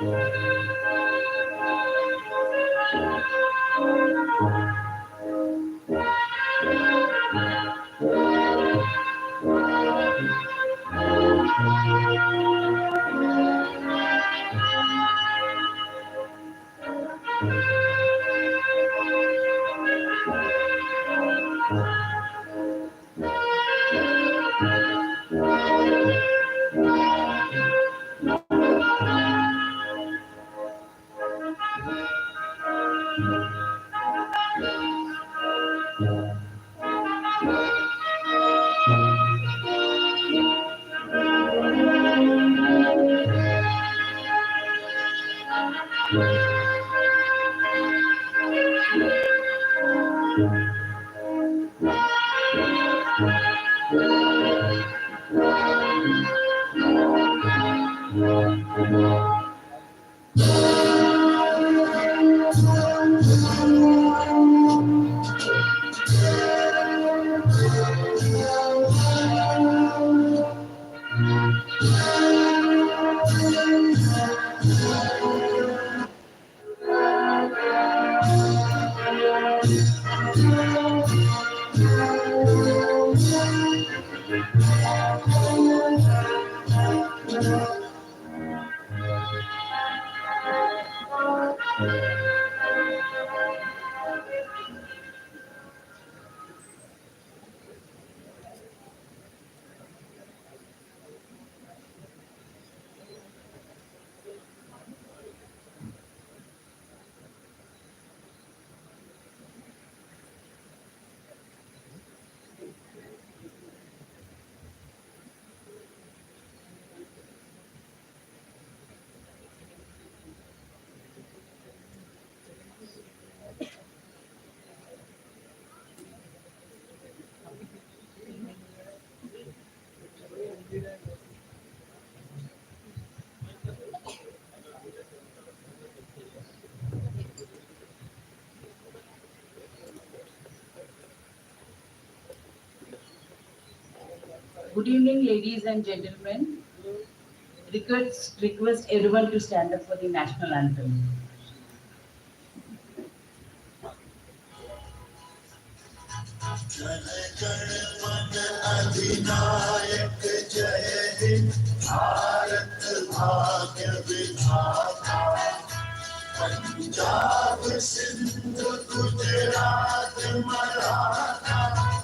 Good evening, ladies and gentlemen. Request everyone to stand up for the national anthem. Punjab Sindh Gujarat Maratha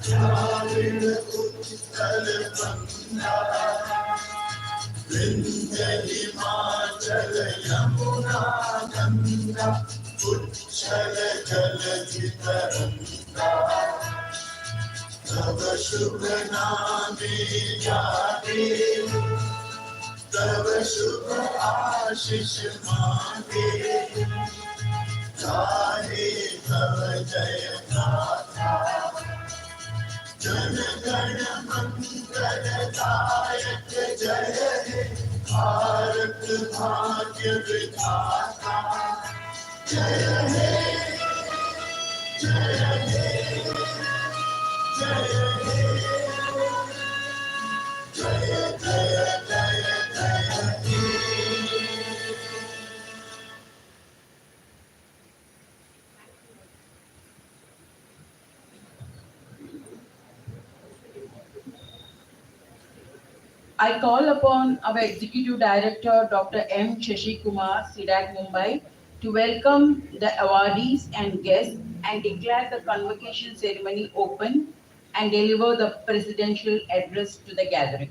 Dravida Utkal बंगा विंध्य हिमाचल यमुना गंगा उच्छल जलधि तरंगा तव शुभ नामे जागे तव शुभ आशीष मांगे गाहे तव जय गाथा जन गण मंगलदायक जय हे भारत भाग्य विधाता जय हे जय हे जय हे जय जय जय I call upon our Executive Director, Dr. M. Shashi Kumar, CDAC Mumbai, to welcome the awardees and guests and declare the convocation ceremony open and deliver the presidential address to the gathering.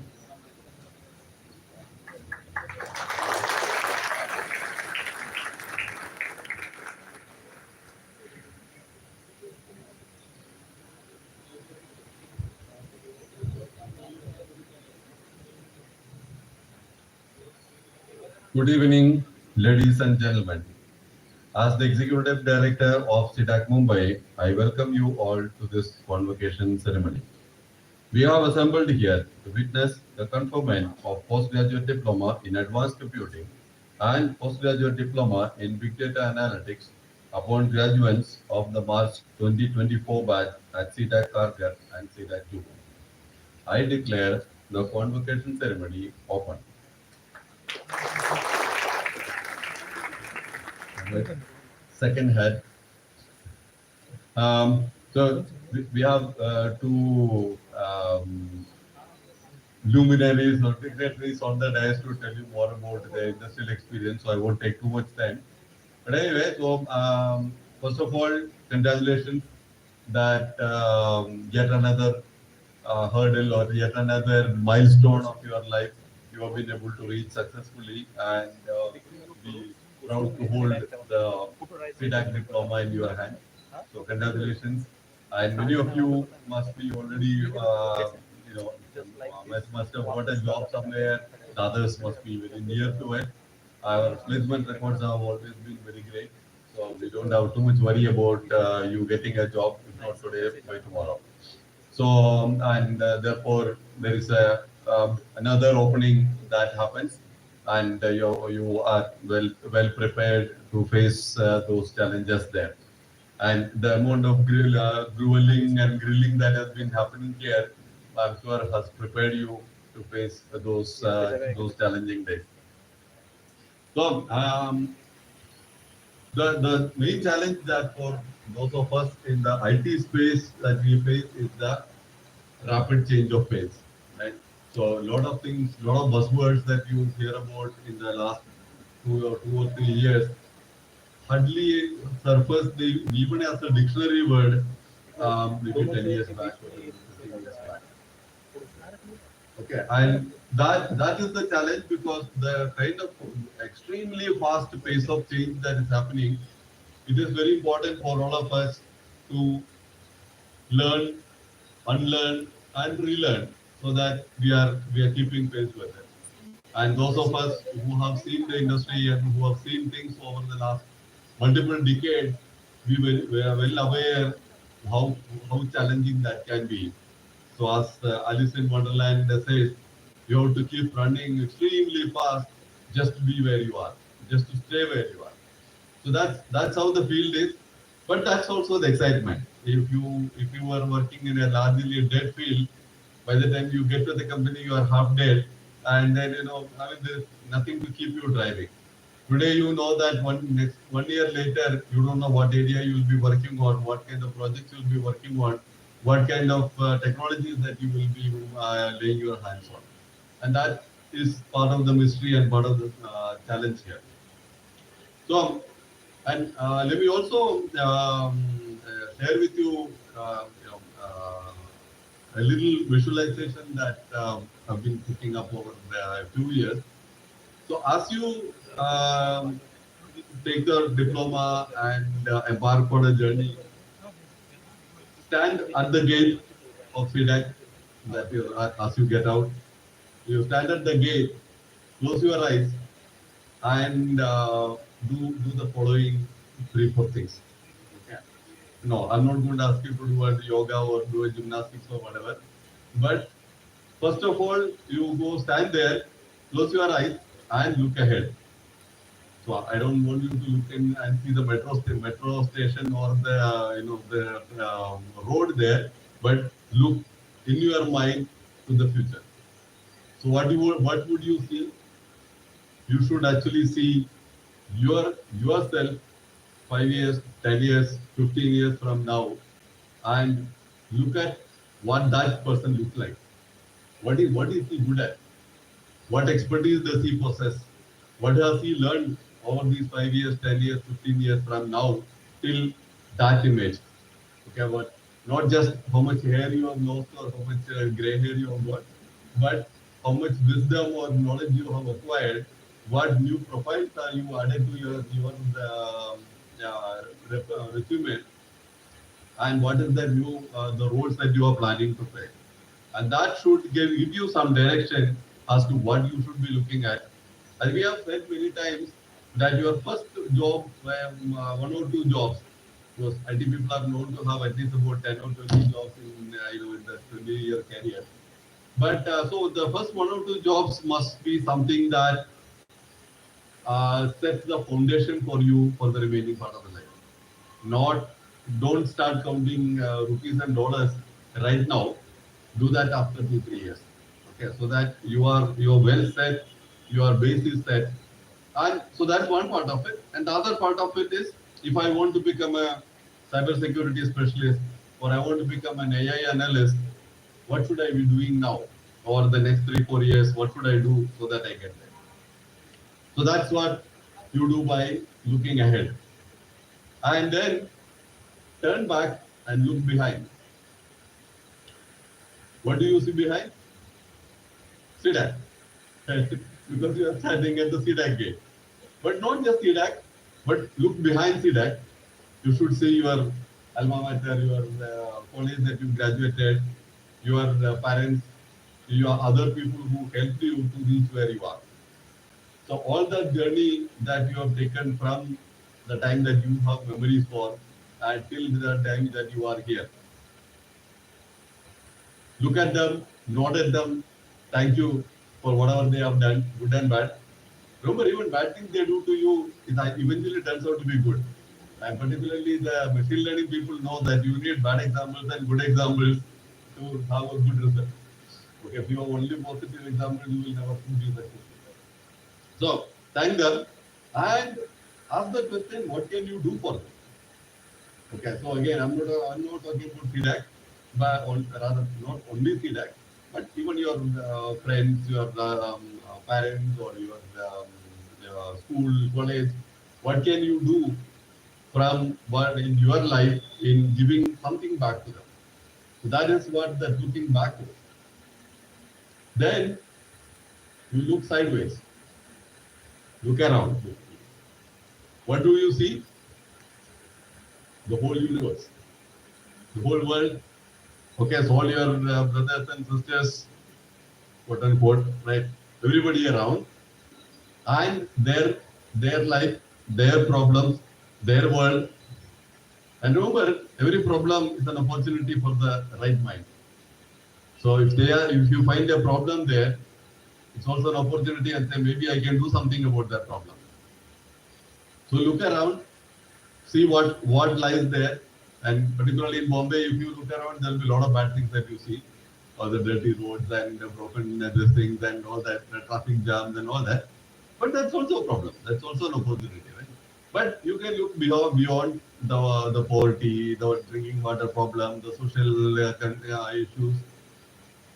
Good evening, ladies and gentlemen. As the Executive Director of CDAC Mumbai, I welcome you all to this convocation ceremony. We have assembled here to witness the conferment of Postgraduate Diploma in Advanced Computing and Postgraduate Diploma in Big Data Analytics upon graduates of the March 2024 batch at Juhu Kharghar and C-DAC Juhu. I declare the convocation ceremony open. second head. So we have two luminaries or dignitaries on the dais to tell you more about their industrial experience, so I won't take too much time. But anyway, so first of all, congratulations that yet another hurdle or yet another milestone of your life you have been able to reach successfully, and be proud to hold the CDAC diploma in your hand. So congratulations. And many of you must be already, must have got a job somewhere. The others must be very near to it. Our placement records have always been very great. So we don't have too much worry about you getting a job, if not today, by tomorrow. So, and therefore, there is another opening that happens, and you are well prepared to face those challenges there. And the amount of grueling and grilling that has been happening here, I'm sure has prepared you to face those challenging days. So, the main challenge that for those of us in the IT space that we face is the rapid change of pace, right? So a lot of things, a lot of buzzwords that you hear about in the last 2 or 3 years hardly surfaced even as a dictionary word maybe 10 years back or 15 years back. Okay, and that is the challenge, because the kind of extremely fast pace of change that is happening, it is very important for all of us to learn, unlearn, and relearn, so that we are keeping pace with it. And those of us who have seen the industry and who have seen things over the last multiple decades, we are well aware how challenging that can be. So as Alice in Wonderland says, you have to keep running extremely fast just to be where you are, just to stay where you are. So that's how the field is, but that's also the excitement. If you are working in a largely dead field, by the time you get to the company, you are half dead, and then there's nothing to keep you driving. Today, you know that next 1 year later, you don't know what area you will be working on, what kind of projects you will be working on, what kind of technologies that you will be laying your hands on, and that is part of the mystery and part of the challenge here. So, and let me also share with you, a little visualization that I've been picking up over a few years. So, as you take the diploma and embark on a journey, stand at the gate of CDAC. That as you get out, you stand at the gate, close your eyes, and do the following 3-4 things. Okay. No, I'm not going to ask you to do a yoga or do a gymnastics or whatever. But first of all, you go stand there, close your eyes, and look ahead. So I don't want you to look in and see the metro station or the road there, but look in your mind to the future. So what would you see? You should actually see yourself 5 years, 10 years, 15 years from now, and look at what that person looks like. What is he good at? What expertise does he possess? What has he learned over these 5 years, 10 years, 15 years from now till that image? Okay, but not just how much hair you have lost or how much gray hair you have got, but how much wisdom or knowledge you have acquired, what new profiles are you added to your resume, and what is the new the roles that you are planning to play. And that should give you some direction as to what you should be looking at. And we have said many times that your first job, 1 or 2 jobs, because IT people are known to have at least about 10 or 20 jobs in the 20-year career. But so the first 1 or 2 jobs must be something that sets the foundation for you for the remaining part of the life. Don't start counting rupees and dollars right now. Do that after 2-3 years. Okay, so that you are well set, your base is set, And so that's one part of it. And the other part of it is, if I want to become a cybersecurity specialist or I want to become an AI analyst, what should I be doing now? Over the next 3-4 years, what should I do so that I get there? So that's what you do by looking ahead. And then turn back and look behind. What do you see behind? CDAC. Because you are standing at the CDAC gate. But not just CDAC, but look behind CDAC. You should see your alma mater, your college that you graduated, your parents, your other people who helped you to reach where you are. So all the journey that you have taken from the time that you have memories for until the time that you are here. Look at them, nod at them, thank you for whatever they have done, good and bad. Remember, even bad things they do to you, it eventually turns out to be good. And particularly the machine learning people know that you need bad examples and good examples to have a good result. Okay, if you have only positive examples, you will never be successful. So, thank them and ask the question, what can you do for them? Okay, so again, I'm not talking about CDAC, but rather not only CDAC, but even your friends, your parents, or your school, college. What can you do from what in your life in giving something back to them? So that is what the looking back is. Then you look sideways. Look around. What do you see? The whole universe, the whole world. Okay, so all your brothers and sisters, quote unquote, right? Everybody around, and their life, their problems, their world. And remember, every problem is an opportunity for the right mind. So if you find a problem there, it's also an opportunity and say maybe I can do something about that problem. So look around, see what lies there, and particularly in Bombay, if you look around, there will be a lot of bad things that you see, or the dirty roads and the broken things and all that, the traffic jams and all that. But that's also a problem. That's also an opportunity, right? But you can look beyond the poverty, the drinking water problem, the social issues.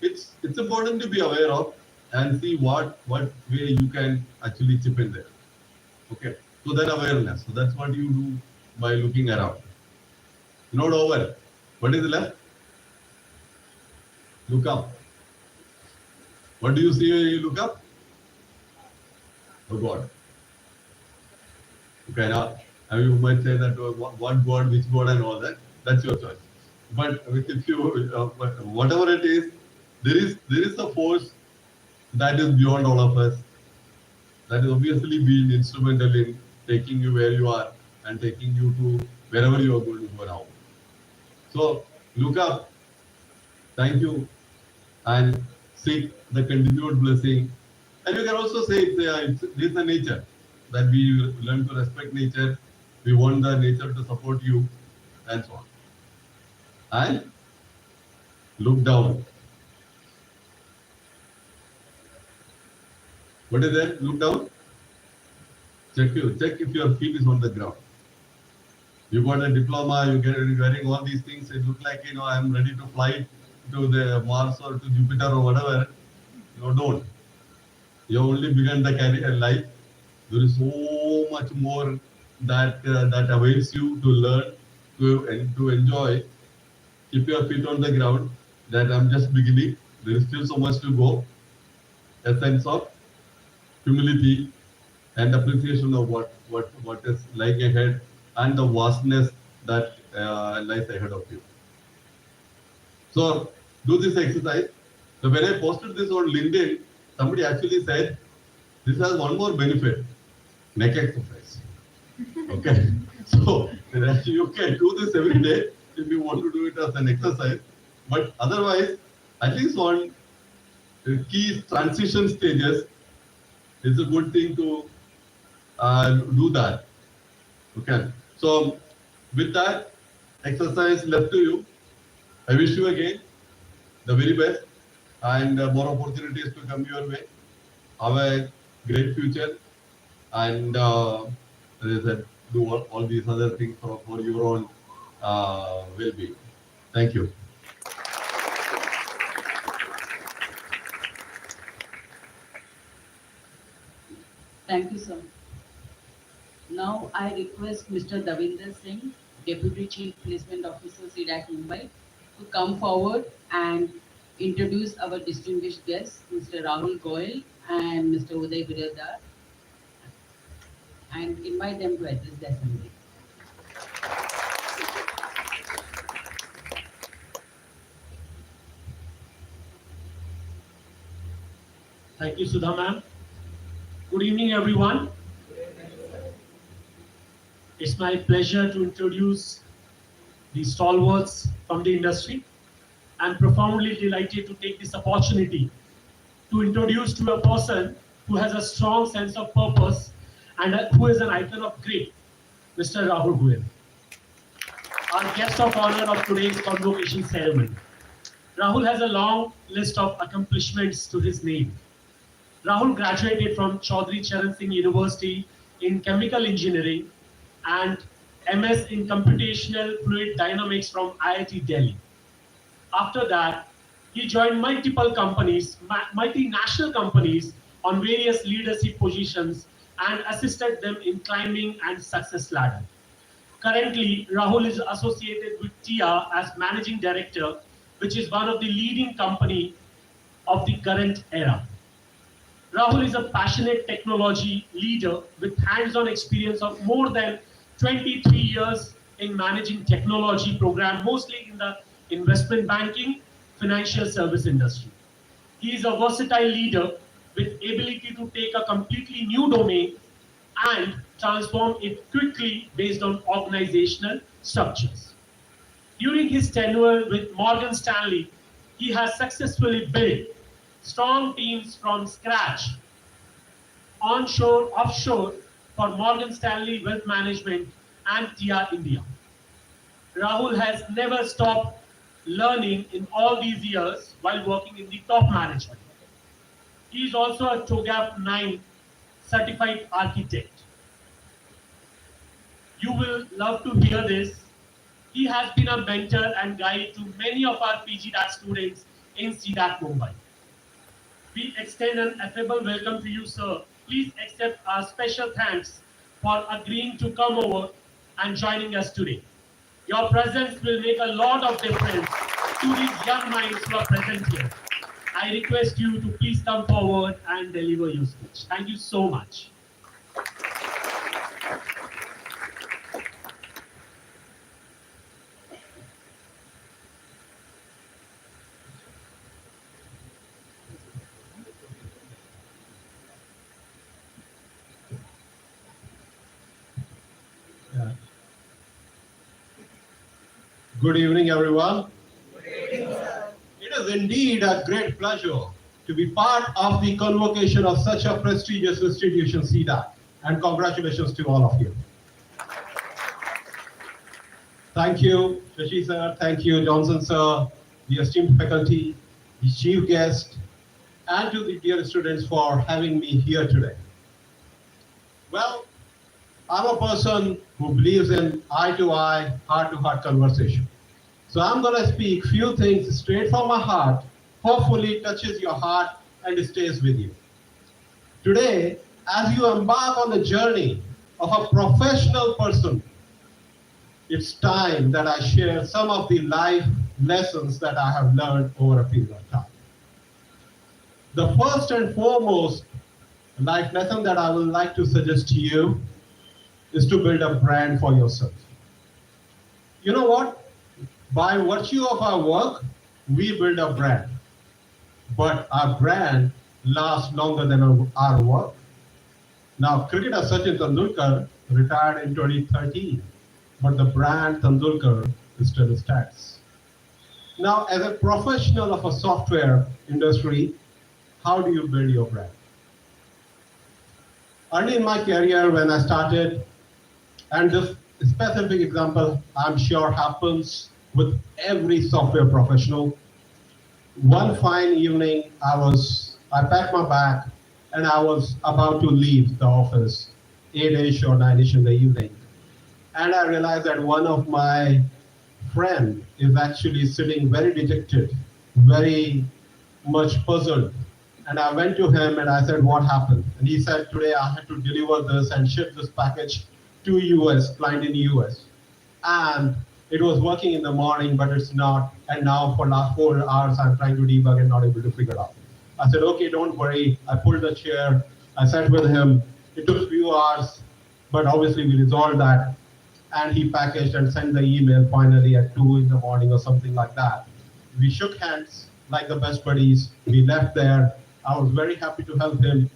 It's important to be aware of and see what way you can actually chip in there. Okay, so that awareness. So that's what you do by looking around. Not over. What is left? Look up. What do you see when you look up? Oh God. Okay, now you might say that what God, which God, and all that. That's your choice. But if you whatever it is, there is a force that is beyond all of us. That is obviously being instrumental in taking you where you are and taking you to wherever you are going to go now. So look up, thank you, and seek the continued blessing. And you can also say it's the nature, that we learn to respect nature, we want the nature to support you, and so on. And look down. What is that? Look down. Check if your feet is on the ground. You got a diploma, you're wearing all these things, it looks like, I'm ready to fly to the Mars or to Jupiter or whatever. No, don't. You only begun the career life. There is so much more that awaits you to learn, to enjoy. Keep your feet on the ground. That I'm just beginning. There is still so much to go. A sense of humility and appreciation of what is lying ahead and the vastness that lies ahead of you. So do this exercise. So when I posted this on LinkedIn, somebody actually said, this has one more benefit, neck exercise. Okay, so you can do this every day if you want to do it as an exercise. But otherwise, at least on key transition stages, it's a good thing to do that. Okay, so with that exercise left to you, I wish you again the very best and more opportunities to come your way. Have a great future. and they said, do all these other things for your own well-being. Thank you. Thank you, sir. Now I request Mr. Davinder Singh, Deputy Chief Placement Officer, CDAC Mumbai, to come forward and introduce our distinguished guests, Mr. Rahul Goyal and Mr. Uday Biradar, and invite them to address the assembly. Thank you, Sudha ma'am. Good evening, everyone. It's my pleasure to introduce the stalwarts from the industry. I'm profoundly delighted to take this opportunity to introduce to a person who has a strong sense of purpose and who is an icon of grit, Mr. Rahul Goyal, our guest of honor of today's convocation ceremony. Rahul has a long list of accomplishments to his name. Rahul graduated from Chaudhry Charan Singh University in Chemical Engineering and MS in Computational Fluid Dynamics from IIT Delhi. After that, he joined multiple companies, multinational companies on various leadership positions and assisted them in climbing and success ladder. Currently, Rahul is associated with TIA as Managing Director, which is one of the leading company of the current era. Rahul is a passionate technology leader with hands-on experience of more than 23 years in managing technology program, mostly in the investment banking, financial service industry. He is a versatile leader with ability to take a completely new domain and transform it quickly based on organizational structures. During his tenure with Morgan Stanley, he has successfully built strong teams from scratch, onshore, offshore, for Morgan Stanley Wealth Management and TIA India. Rahul has never stopped learning in all these years while working in the top management. He is also a TOGAF 9 certified architect. You will love to hear this. He has been a mentor and guide to many of our PG-DAC students in CDAC Mumbai. We extend an affable welcome to you, sir. Please accept our special thanks for agreeing to come over and joining us today. Your presence will make a lot of difference to these young minds who are present here. I request you to please come forward and deliver your speech. Thank you so much. Good evening, everyone. It is indeed a great pleasure to be part of the convocation of such a prestigious institution, C-DAC, and congratulations to all of you. Thank you, Shashi sir, thank you, Johnson sir, the esteemed faculty, the chief guest, and to the dear students for having me here today. Well, I'm a person who believes in eye-to-eye, heart-to-heart conversation. So I'm going to speak few things straight from my heart, hopefully touches your heart and stays with you. Today, as you embark on the journey of a professional person, it's time that I share some of the life lessons that I have learned over a period of time. The first and foremost life lesson that I would like to suggest to you is to build a brand for yourself. You know what? By virtue of our work, we build a brand. But our brand lasts longer than our work. Now, cricketer Sachin Tendulkar retired in 2013, but the brand Tendulkar still stands. Now, as a professional of a software industry, how do you build your brand? Early in my career when I started, and this specific example I'm sure happens with every software professional. One fine evening, I packed my bag and I was about to leave the office 8-ish or 9-ish in the evening. And I realized that one of my friend is actually sitting very dejected, very much puzzled. And I went to him and I said, what happened? And he said, today I had to deliver this and ship this package to US, client in US. And it was working in the morning, but it's not. And now for last 4 hours, I'm trying to debug and not able to figure out. I said, okay, don't worry. I pulled the chair. I sat with him. It took a few hours, but obviously we resolved that. And he packaged and sent the email finally at 2 in the morning or something like that. We shook hands like the best buddies. We left there. I was very happy to help him.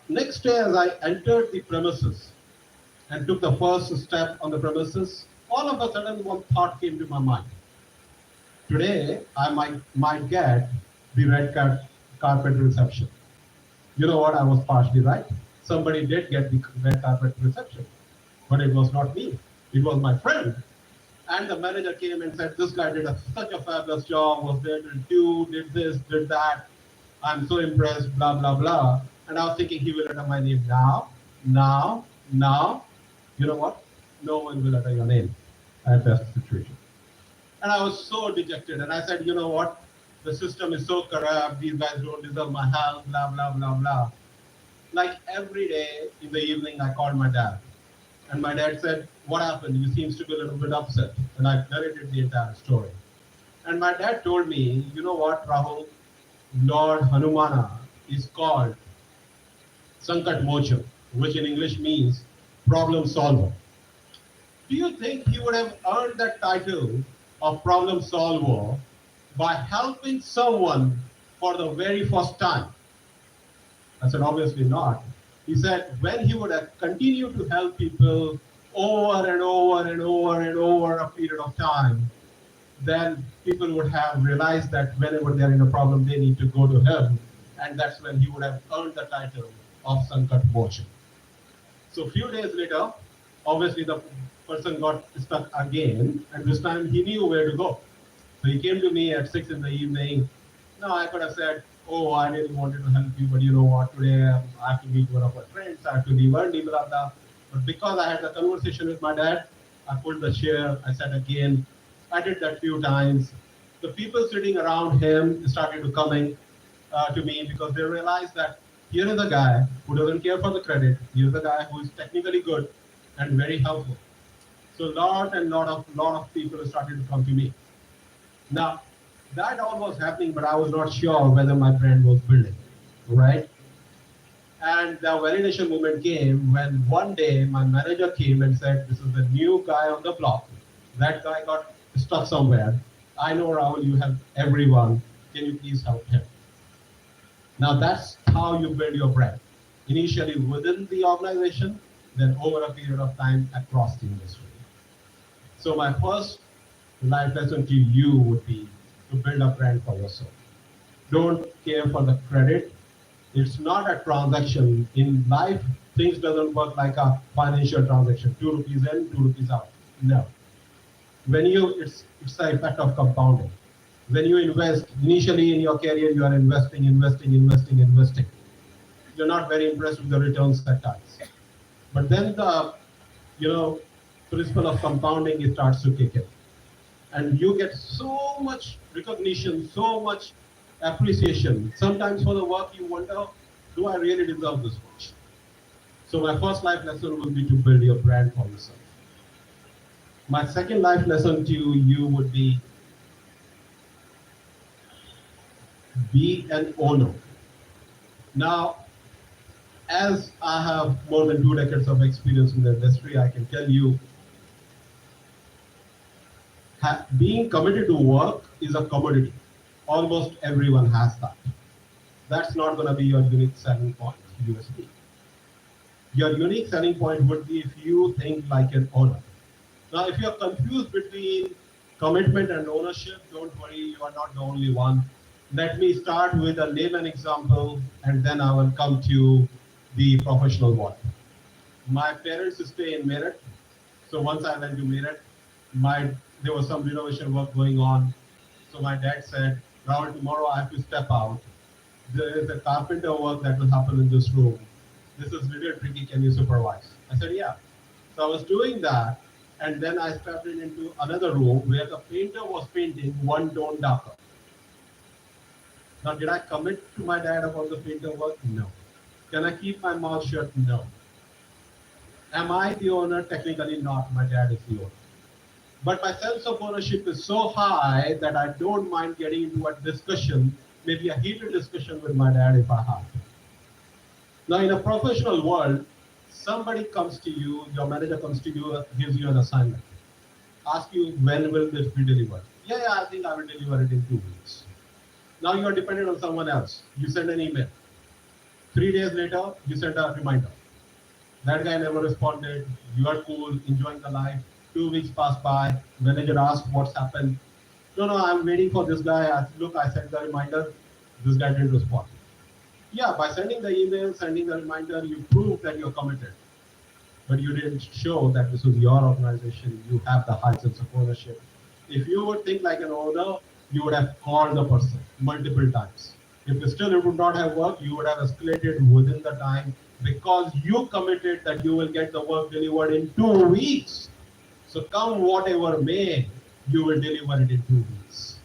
Next day, as I entered the premises and took the first step on the premises, all of a sudden one thought came to my mind. Today, I might get the red carpet reception. You know what? I was partially right. Somebody did get the red carpet reception, but it was not me. It was my friend. And the manager came and said, this guy did such a fabulous job, was there till 2, did this, did that. I'm so impressed, blah, blah, blah. And I was thinking he will utter my name now. You know what? No one will utter your name at that situation. And I was so dejected. And I said, you know what? The system is so corrupt. These guys don't deserve my help, blah, blah, blah, blah. Like every day in the evening, I called my dad. And my dad said, what happened? You seems to be a little bit upset. And I narrated the entire story. And my dad told me, you know what, Rahul? Lord Hanumana is called Sankat Mochan, which in English means problem solver. Do you think he would have earned that title of problem solver by helping someone for the very first time? I said, obviously not. He said, when he would have continued to help people over and over and over and over a period of time, then people would have realized that whenever they're in a problem, they need to go to him. And that's when he would have earned the title of Sankat Mochan. So a few days later, obviously the person got stuck again, and this time he knew where to go. So he came to me at 6 in the evening. No, I could have said, oh, I really wanted to help you, but you know what, today I have to meet one of my friends, I have to leave early, blah, blah. But because I had the conversation with my dad, I pulled the chair, I said again, I did that few times. The people sitting around him started to coming to me because they realized that here is a guy who doesn't care for the credit. Here's a guy who is technically good and very helpful. So lot of people started to come to me. Now, that all was happening, but I was not sure whether my brand was building, right? And the validation moment came when one day my manager came and said, this is the new guy on the block. That guy got stuck somewhere. I know, Rahul, you help everyone. Can you please help him? Now that's how you build your brand. Initially within the organization, then over a period of time across the industry. So my first life lesson to you would be to build a brand for yourself. Don't care for the credit. It's not a transaction. In life, things doesn't work like a financial transaction. 2 rupees in, 2 rupees out. No. When it's the effect of compounding. When you invest, initially in your career, you are investing. You're not very impressed with the returns at times. But then the, principle of compounding starts to kick in. And you get so much recognition, so much appreciation. Sometimes for the work you wonder, do I really deserve this much? So my first life lesson would be to build your brand for yourself. My second life lesson to you would be an owner. Now, as I have more than 2 decades of experience in the industry, I can tell you, being committed to work is a commodity. Almost everyone has that. That's not going to be your unique selling point, USP. Your unique selling point would be if you think like an owner. Now, if you're confused between commitment and ownership, don't worry, you are not the only one. Let me start with a layman example, and then I will come to the professional one. My parents stay in Meerut. So once I went to Meerut, there was some renovation work going on. So my dad said, Rahul, tomorrow I have to step out. There is a carpenter work that will happen in this room. this is little tricky, can you supervise? I said, yeah. So I was doing that, and then I stepped into another room where the painter was painting one tone darker. Now, did I commit to my dad about the painter work? No. Can I keep my mouth shut? No. Am I the owner? Technically not. My dad is the owner. But my sense of ownership is so high that I don't mind getting into a discussion, maybe a heated discussion with my dad if I have to. Now, in a professional world, somebody comes to you, your manager comes to you, gives you an assignment, asks you, when will this be delivered? Yeah, I think I will deliver it in 2 weeks. Now you are dependent on someone else. You send an email. 3 days later, you send a reminder. That guy never responded. You are cool, enjoying the life. 2 weeks pass by. Manager asks what's happened. No, I'm waiting for this guy. Look, I sent the reminder. This guy didn't respond. Yeah, by sending the email, sending the reminder, you prove that you're committed. But you didn't show that this is your organization. You have the high sense of ownership. If you would think like an owner, you would have called the person multiple times. If still it would not have worked, you would have escalated within the time because you committed that you will get the work delivered in 2 weeks. So come whatever may, you will deliver it in 2 weeks.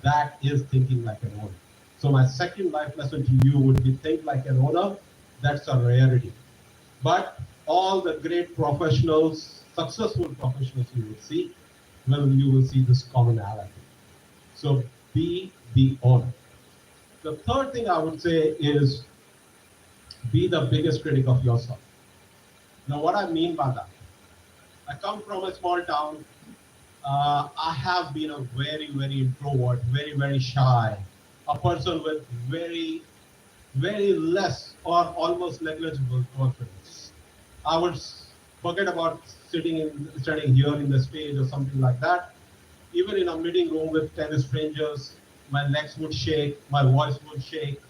That is thinking like an owner. So my second life lesson to you would be think like an owner. That's a rarity. But all the great professionals, successful professionals you will see, well, you will see this commonality. So be the owner. The third thing I would say is be the biggest critic of yourself. Now, what I mean by that, I come from a small town. I have been a very, very introvert, very, very shy, a person with very, very less or almost negligible confidence. I would forget about standing here in the stage or something like that. Even in a meeting room with 10 strangers, my legs would shake, my voice would shake,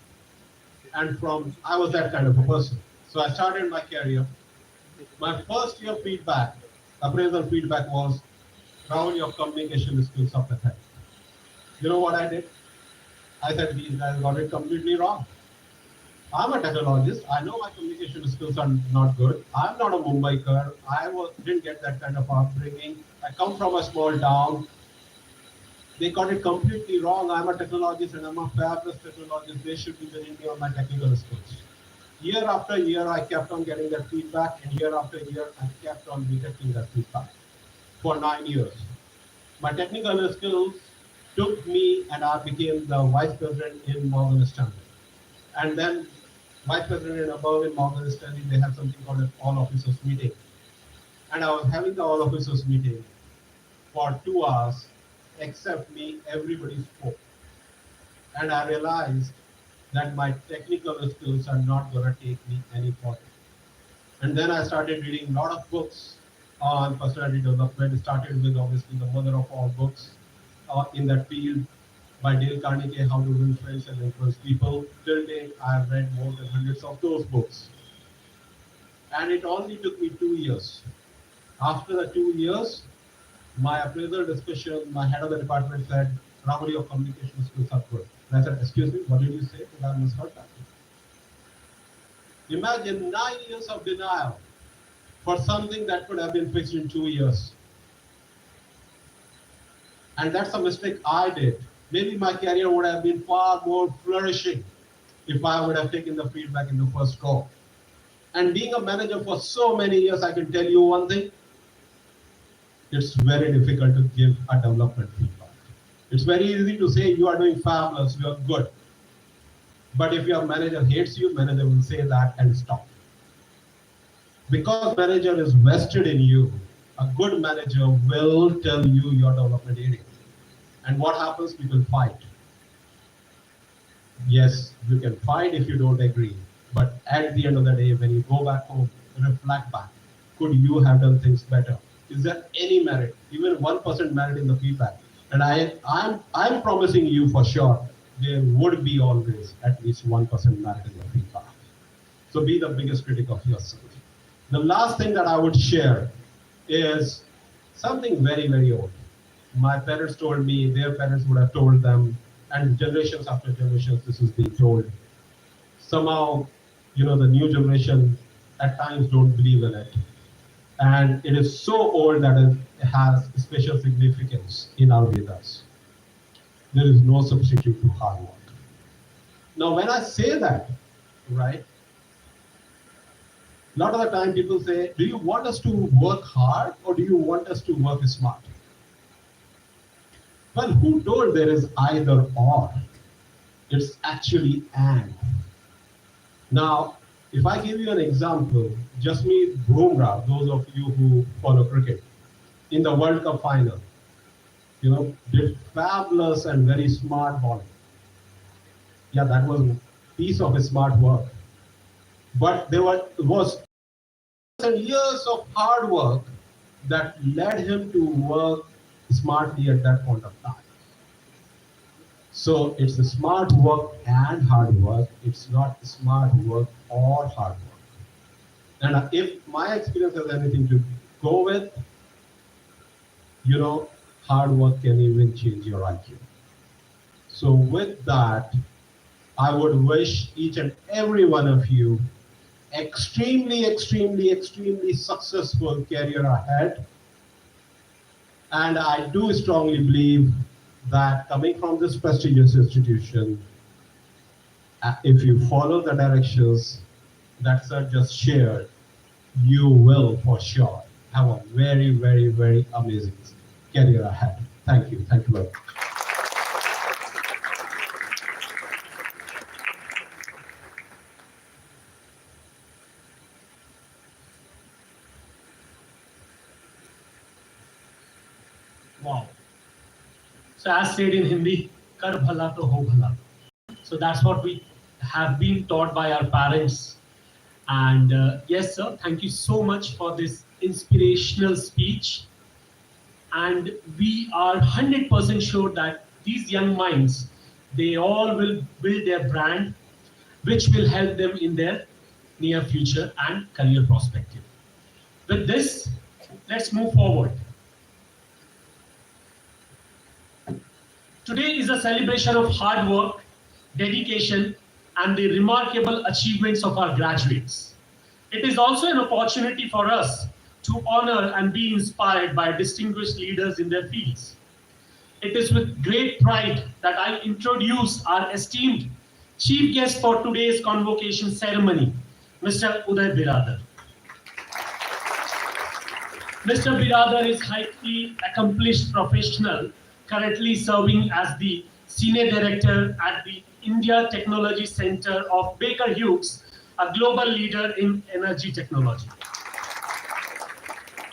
and I was that kind of a person. So I started my career. My first year feedback, appraisal feedback was, Rahul, your communication skills are pathetic. You know what I did? I said, these guys got it completely wrong. I'm a technologist. I know my communication skills are not good. I'm not a Mumbaiker. Didn't get that kind of upbringing. I come from a small town. They got it completely wrong. I'm a technologist and I'm a fabulous technologist. They should be judging me on my technical skills. Year after year, I kept on getting that feedback, and year after year, I kept on rejecting that feedback for 9 years. My technical skills took me, and I became the vice president in Morgan Stanley. And then vice president and above in Morgan Stanley, they have something called an all officers meeting. And I was having the all officers meeting for 2 hours. Except me, everybody spoke. And I realized that my technical skills are not going to take me any further. And then I started reading a lot of books on personality development. It started with obviously the mother of all books in that field by Dale Carnegie, How to Win Friends and Influence People. Till date, I have read more than hundreds of those books. And it only took me 2 years. After the 2 years, my appraisal discussion, my head of the department said, Rahul, your communication skills are good. And I said, excuse me, what did you say? And I misheard that. Imagine 9 years of denial for something that could have been fixed in 2 years. And that's a mistake I did. Maybe my career would have been far more flourishing if I would have taken the feedback in the first go. And being a manager for so many years, I can tell you one thing. It's very difficult to give a development feedback. It's very easy to say you are doing fabulous, you are good. But if your manager hates you, manager will say that and stop. Because manager is vested in you, a good manager will tell you your development area. And what happens? People fight. Yes, you can fight if you don't agree. But at the end of the day, when you go back home, reflect back. Could you have done things better? Is there any merit, even 1% merit in the feedback? And I'm promising you for sure, there would be always at least 1% merit in the feedback. So be the biggest critic of yourself. The last thing that I would share is something very, very old. My parents told me, their parents would have told them, and generations after generations, this is being told. Somehow, the new generation at times don't believe in it. And it is so old that it has special significance in our Vedas. There is no substitute to hard work. Now, when I say that, right, a lot of the time people say, do you want us to work hard or do you want us to work smart? Well, who told there is either or? It's actually and. Now, if I give you an example, just meet Bumrah, those of you who follow cricket, in the World Cup final, did fabulous and very smart bowling. Yeah, that was a piece of smart work. But there was years of hard work that led him to work smartly at that point of time. So it's a smart work and hard work. It's not smart work or hard work. And if my experience has anything to go with, hard work can even change your IQ. So with that, I would wish each and every one of you extremely, extremely, extremely successful career ahead. And I do strongly believe that coming from this prestigious institution, if you follow the directions that sir just shared, you will for sure have a very, very, very amazing career ahead. Thank you. Thank you very much. Wow. So as said in Hindi, kar bhala to ho bhala. So that's what we have been taught by our parents. And yes, sir, thank you so much for this inspirational speech. And we are 100% sure that these young minds, they all will build their brand, which will help them in their near future and career perspective. With this, let's move forward. Today is a celebration of hard work, dedication, and the remarkable achievements of our graduates. It is also an opportunity for us to honor and be inspired by distinguished leaders in their fields. It is with great pride that I introduce our esteemed chief guest for today's convocation ceremony, Mr. Uday Biradar. Mr. Biradar is highly accomplished professional, currently serving as the Senior Director at the India Technology Center of Baker Hughes, a global leader in energy technology.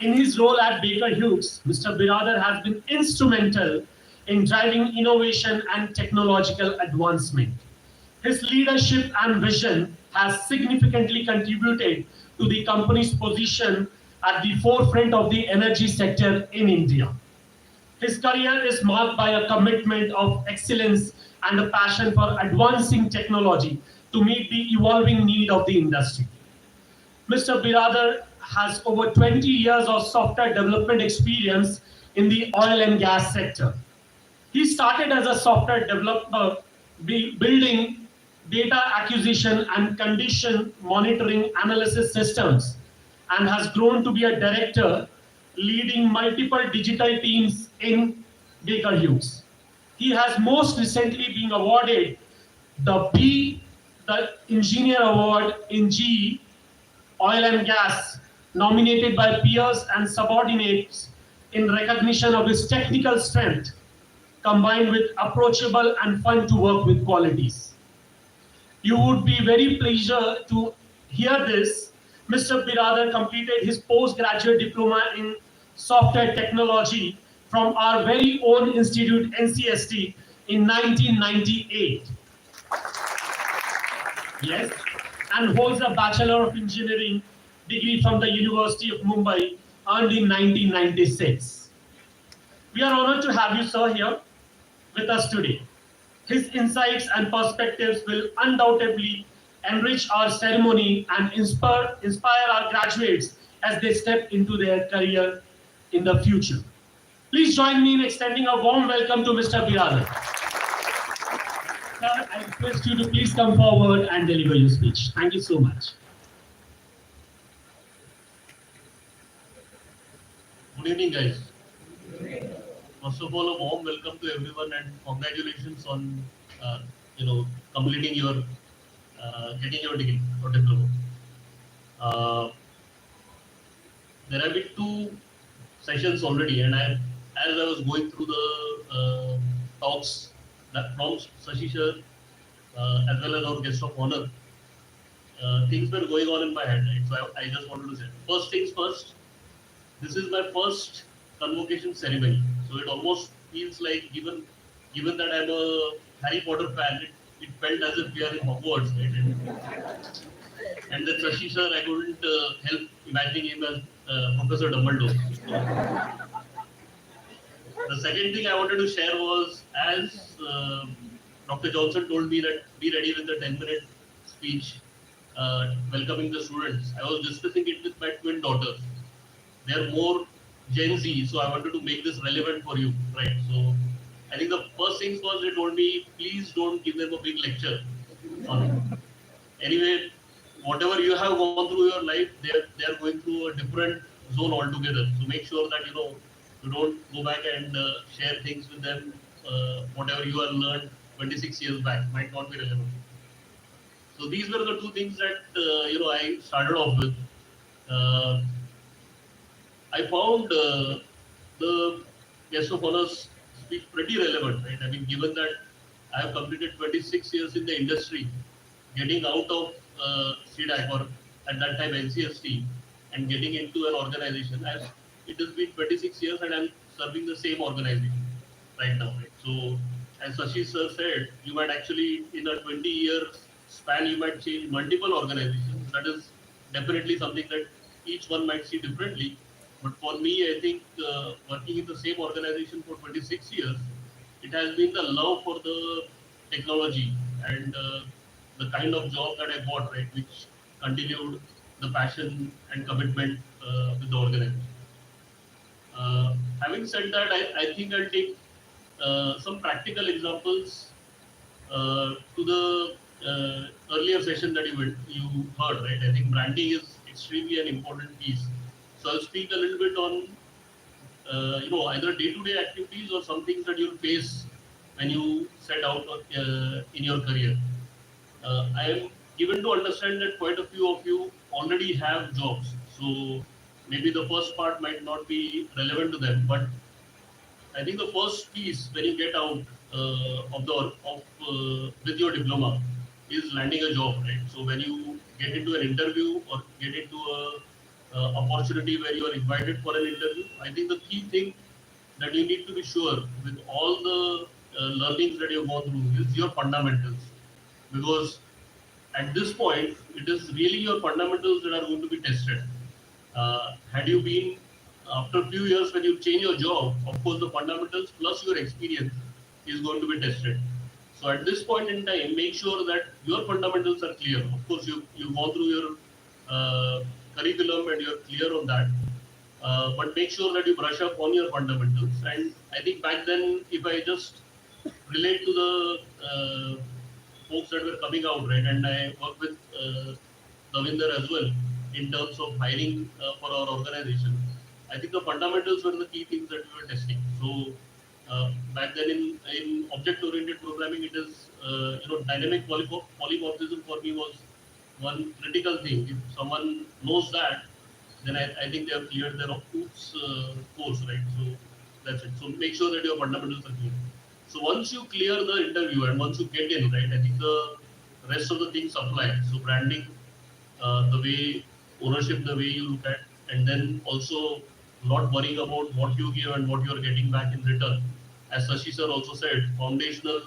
In his role at Baker Hughes, Mr. Biradar has been instrumental in driving innovation and technological advancement. His leadership and vision has significantly contributed to the company's position at the forefront of the energy sector in India. His career is marked by a commitment of excellence and a passion for advancing technology to meet the evolving need of the industry. Mr. Biradar has over 20 years of software development experience in the oil and gas sector. He started as a software developer, building data acquisition and condition monitoring analysis systems, and has grown to be a director leading multiple digital teams in Baker Hughes. He has most recently been awarded the Engineer Award in GE Oil and Gas, nominated by peers and subordinates in recognition of his technical strength, combined with approachable and fun to work with qualities. You would be very pleased to hear this. Mr. Biradar completed his postgraduate diploma in software technology from our very own institute, NCST, in 1998. Yes, and holds a Bachelor of Engineering degree from the University of Mumbai, earned in 1996. We are honored to have you, sir, here with us today. His insights and perspectives will undoubtedly enrich our ceremony and inspire our graduates as they step into their career in the future. Please join me in extending a warm welcome to Mr. Biradar. Sir, I request you to please come forward and deliver your speech. Thank you so much. Good evening, guys. First of all, a warm welcome to everyone and congratulations on completing your getting your degree or diploma. There have been two sessions already, and as I was going through the talks that from Sashi sir as well as our guest of honor, things were going on in my head. Right? So I just wanted to say, first things first. This is my first convocation ceremony, so it almost feels like given that I'm a Harry Potter fan, it felt as if we are in Hogwarts, right? And then Sashi sir, I couldn't help imagining him as Professor Dumbledore. The second thing I wanted to share was, as Dr. Johnson told me that be ready with the 10-minute speech welcoming the students. I was discussing it with my twin daughters. They are more Gen Z, so I wanted to make this relevant for you, right? So I think the first things was they told me, please don't give them a big lecture on it. Anyway, whatever you have gone through your life, they are going through a different zone altogether. So make sure that you don't go back and share things with them. Whatever you have learned 26 years back might not be relevant. So these were the two things that I started off with. I found the guest of honors speech pretty relevant, right? I mean, given that I have completed 26 years in the industry, getting out of C-DAC or at that time NCST and getting into an organization, as it has been 26 years and I'm serving the same organization right now, right? So as Sashi sir said, you might actually in a 20-year span, you might change multiple organizations. That is definitely something that each one might see differently. But for me, I think working in the same organization for 26 years, it has been the love for the technology and the kind of job that I got, right, which continued the passion and commitment with the organization. Having said that, I think I'll take some practical examples to the earlier session that you heard, right? I think branding is extremely an important piece. So I'll speak a little bit on either day-to-day activities or some things that you'll face when you set out in your career. I am given to understand that quite a few of you already have jobs, so maybe the first part might not be relevant to them. But I think the first piece when you get out with your diploma is landing a job, right? So when you get into an interview or get into a opportunity where you are invited for an interview, I think the key thing that you need to be sure with all the learnings that you've gone through is your fundamentals. Because at this point, it is really your fundamentals that are going to be tested. Had you been, after a few years when you change your job, of course the fundamentals plus your experience is going to be tested. So at this point in time, make sure that your fundamentals are clear. Of course, you've gone through your curriculum and you're clear on that. But make sure that you brush up on your fundamentals. And I think back then, if I just relate to the folks that were coming out, right, and I work with Davinder as well in terms of hiring for our organization, I think the fundamentals were the key things that we were testing. So back then in object-oriented programming, it is dynamic polymorphism for me was one critical thing. If someone knows that, then I think they have cleared their OOPS course, right? So that's it. So make sure that your fundamentals are clear. So once you clear the interview and once you get in, right, I think the rest of the things apply. So branding, the way ownership, the way you look at, and then also not worrying about what you give and what you are getting back in return. As Sashi sir also said, foundational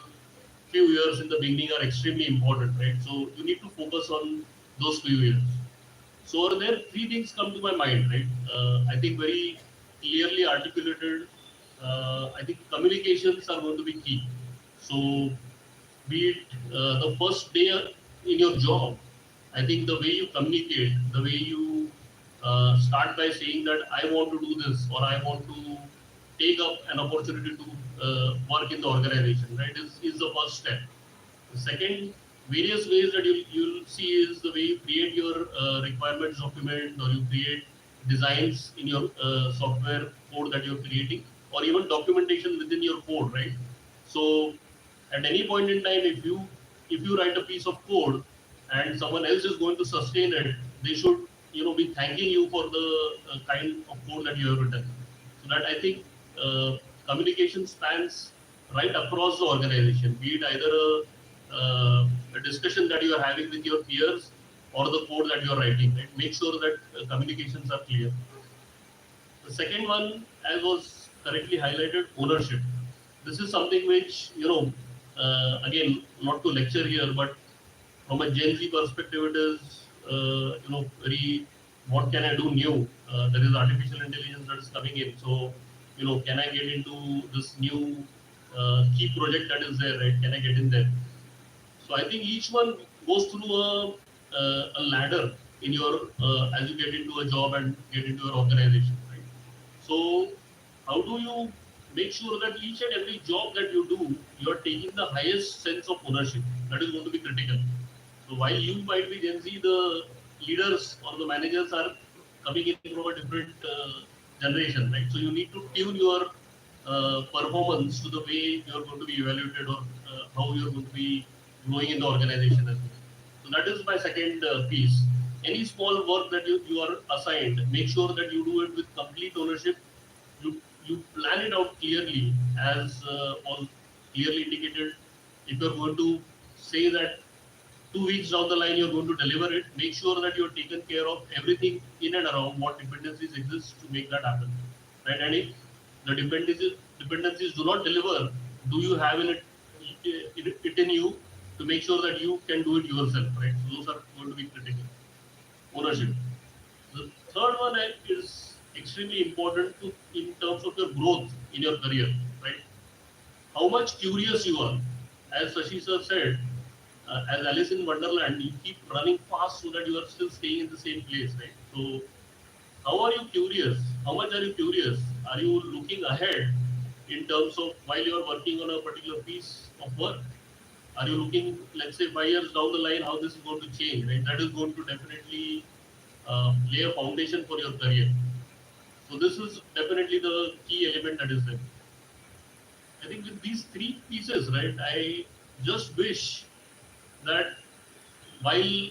few years in the beginning are extremely important, right? So you need to focus on those few years. So over there, three things come to my mind, right? I think very clearly articulated. I think communications are going to be key. So be it the first day in your job, I think the way you communicate, the way you start by saying that I want to do this or I want to take up an opportunity to work in the organization, right, is the first step. The second, various ways that you'll see is the way you create your requirements document, or you create designs in your software code that you're creating, or even documentation within your code, right? So at any point in time, if you write a piece of code and someone else is going to sustain it, they should be thanking you for the kind of code that you have written. So that I think communication spans right across the organization, be it either a discussion that you are having with your peers or the code that you are writing. Right? Make sure that communications are clear. The second one, as was correctly highlighted, ownership. This is something which, again, not to lecture here, but from a Gen Z perspective, it is, very, what can I do new? There is artificial intelligence that is coming in. So, can I get into this new key project that is there, right? Can I get in there? So I think each one goes through a ladder in your, as you get into a job and get into your organization, right? So how do you make sure that each and every job that you do, you are taking the highest sense of ownership? That is going to be critical. So while you might be Gen Z, the leaders or the managers are coming in from a different generation, right? So you need to tune your performance to the way you are going to be evaluated, or how you are going to be growing in the organization as well. So that is my second piece. Any small work that you are assigned, make sure that you do it with complete ownership. You plan it out clearly, as was clearly indicated. If you're going to say that 2 weeks down the line you're going to deliver it, make sure that you're taken care of everything in and around what dependencies exist to make that happen. Right? And if the dependencies do not deliver, do you have it in you to make sure that you can do it yourself, right? So those are going to be critical. Ownership. The third one is extremely important in terms of your growth in your career, right? How much curious you are. As Sashi sir said, as Alice in Wonderland, you keep running fast so that you are still staying in the same place, right? So how are you curious? How much are you curious? Are you looking ahead in terms of while you are working on a particular piece of work? Are you looking, let's say, 5 years down the line, how this is going to change, right? That is going to definitely lay a foundation for your career. So this is definitely the key element that is there. I think with these three pieces, right, I just wish that while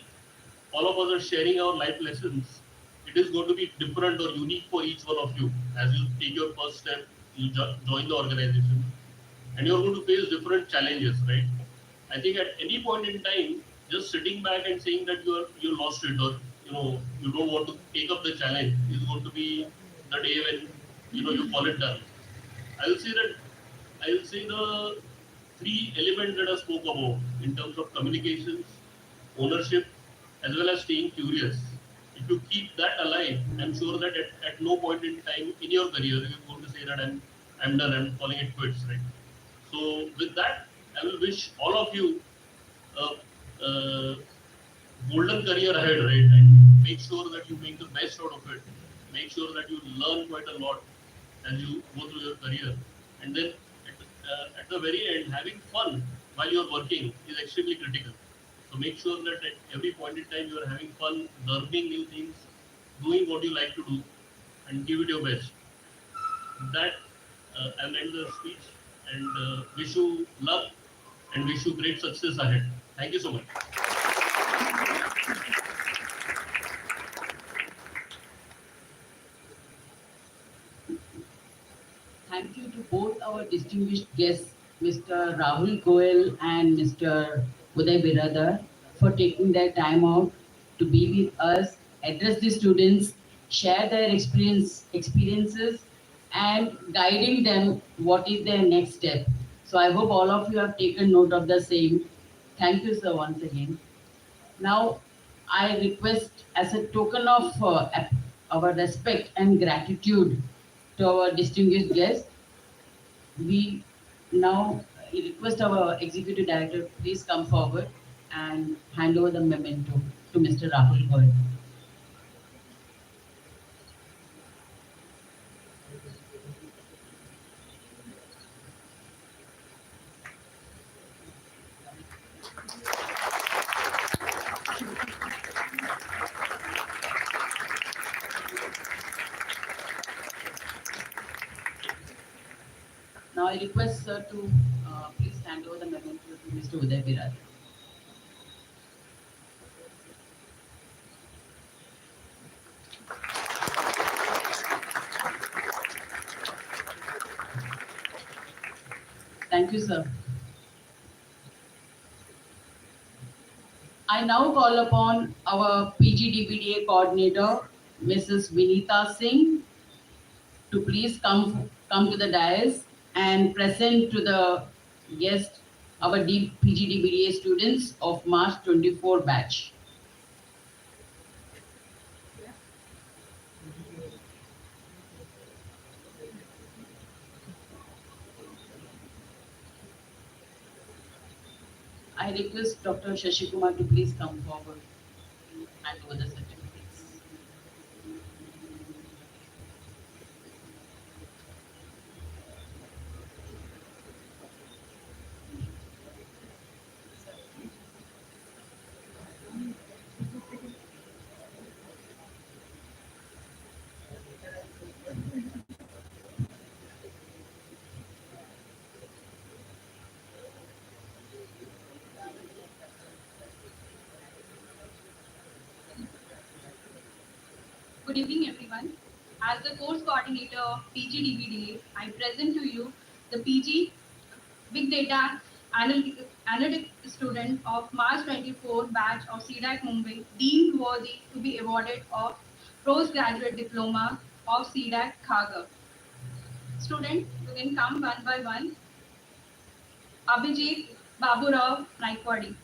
all of us are sharing our life lessons, it is going to be different or unique for each one of you. As you take your first step, you join the organization, and you're going to face different challenges, right? I think at any point in time, just sitting back and saying that you lost it, or you don't want to take up the challenge, is going to be the day when you call it done. I will say the three elements that I spoke about in terms of communications, ownership, as well as staying curious. If you keep that alive, I'm sure that at no point in time in your career you're going to say that I'm done, I'm calling it quits, right? So with that, I will wish all of you a golden career ahead, right? And make sure that you make the best out of it. Make sure that you learn quite a lot as you go through your career. And then at the very end, having fun while you're working is extremely critical. So make sure that at every point in time you are having fun, learning new things, doing what you like to do, and give it your best. That I'll end the speech, and wish you luck and wish you great success ahead. Thank you so much. Thank you to both our distinguished guests, Mr. Rahul Goel and Mr. Uday Biradar, for taking their time out to be with us, address the students, share their experiences, and guiding them what is their next step. So I hope all of you have taken note of the same. Thank you, sir, once again. Now, I request, as a token of our respect and gratitude to our distinguished guests, we now request our executive director please come forward and hand over the memento to Mr. Rahul Goel. Now I request sir to please hand over the memento to Mr. Uday Virat. Thank you, sir. I now call upon our PG-DBDA coordinator, Mrs. Vinita Singh, to please come to the dais and present to the guest our PG-DBDA students of March 24 batch. I request Dr. Shashi Kumar to please come forward and hand over the certificates. Good evening, everyone. As the course coordinator of PG-DBDA, I present to you the PG Big Data Analytic student of March 24 batch of CDAC Mumbai, deemed worthy to be awarded of postgraduate diploma of CDAC Kharghar. Student, you can come one by one. Abhijit Baburao Naikwadi.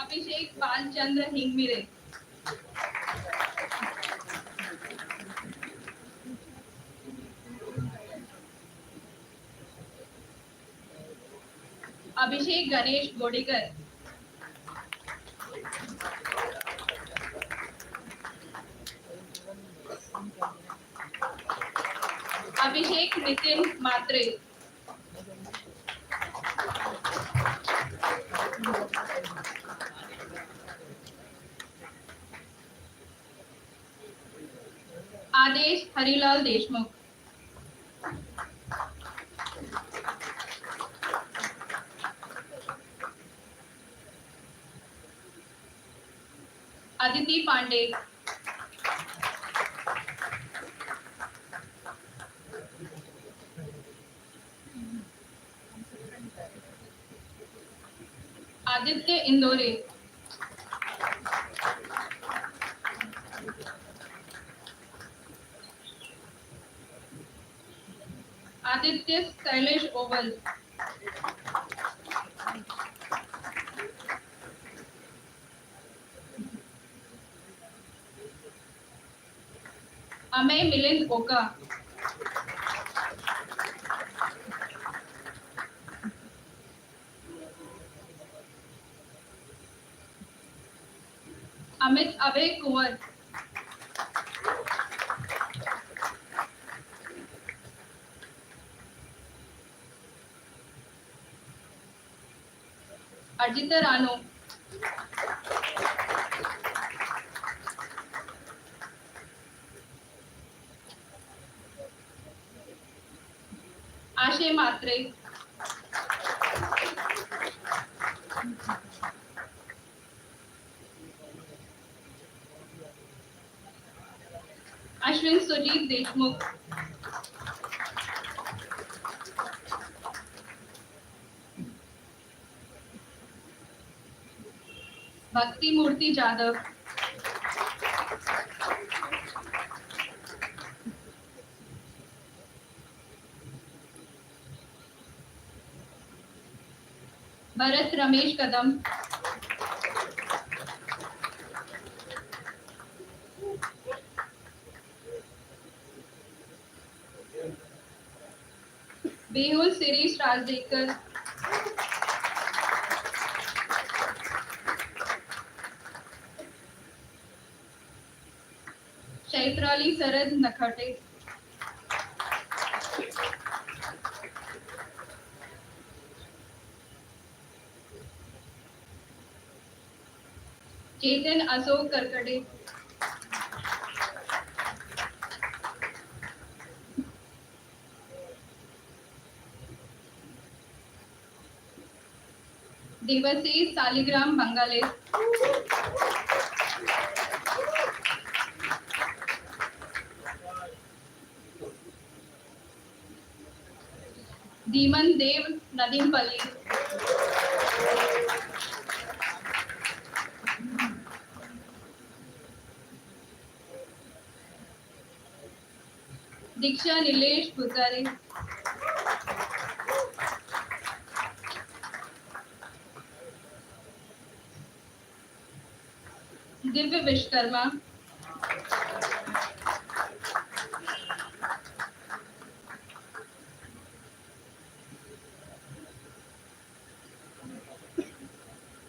Abhishek Balchandra Hingmire. Abhishek Ganesh Godekar. Abhishek Nitin Matre. Adesh Harilal Deshmukh. Aditi Pandey. Aditya Indore. Aditya Kailash Oval. Amay Milind Oka. Amit Abhay Kuwar. Ajita Rano. Ashe Matre. Ashwin Sujit Deshmukh. Bhakti Murti Jadhav. Bharat Ramesh Kadam. Behul Sirish Rajdekar. Chaitrali Sarad Nakhate. Ketan Ashok करकटे, Debashish Saligram बंगाले, Dhiman Dev नदीमपल्ली, Diksha Nilesh Bhutare, Divya Vishwakarma,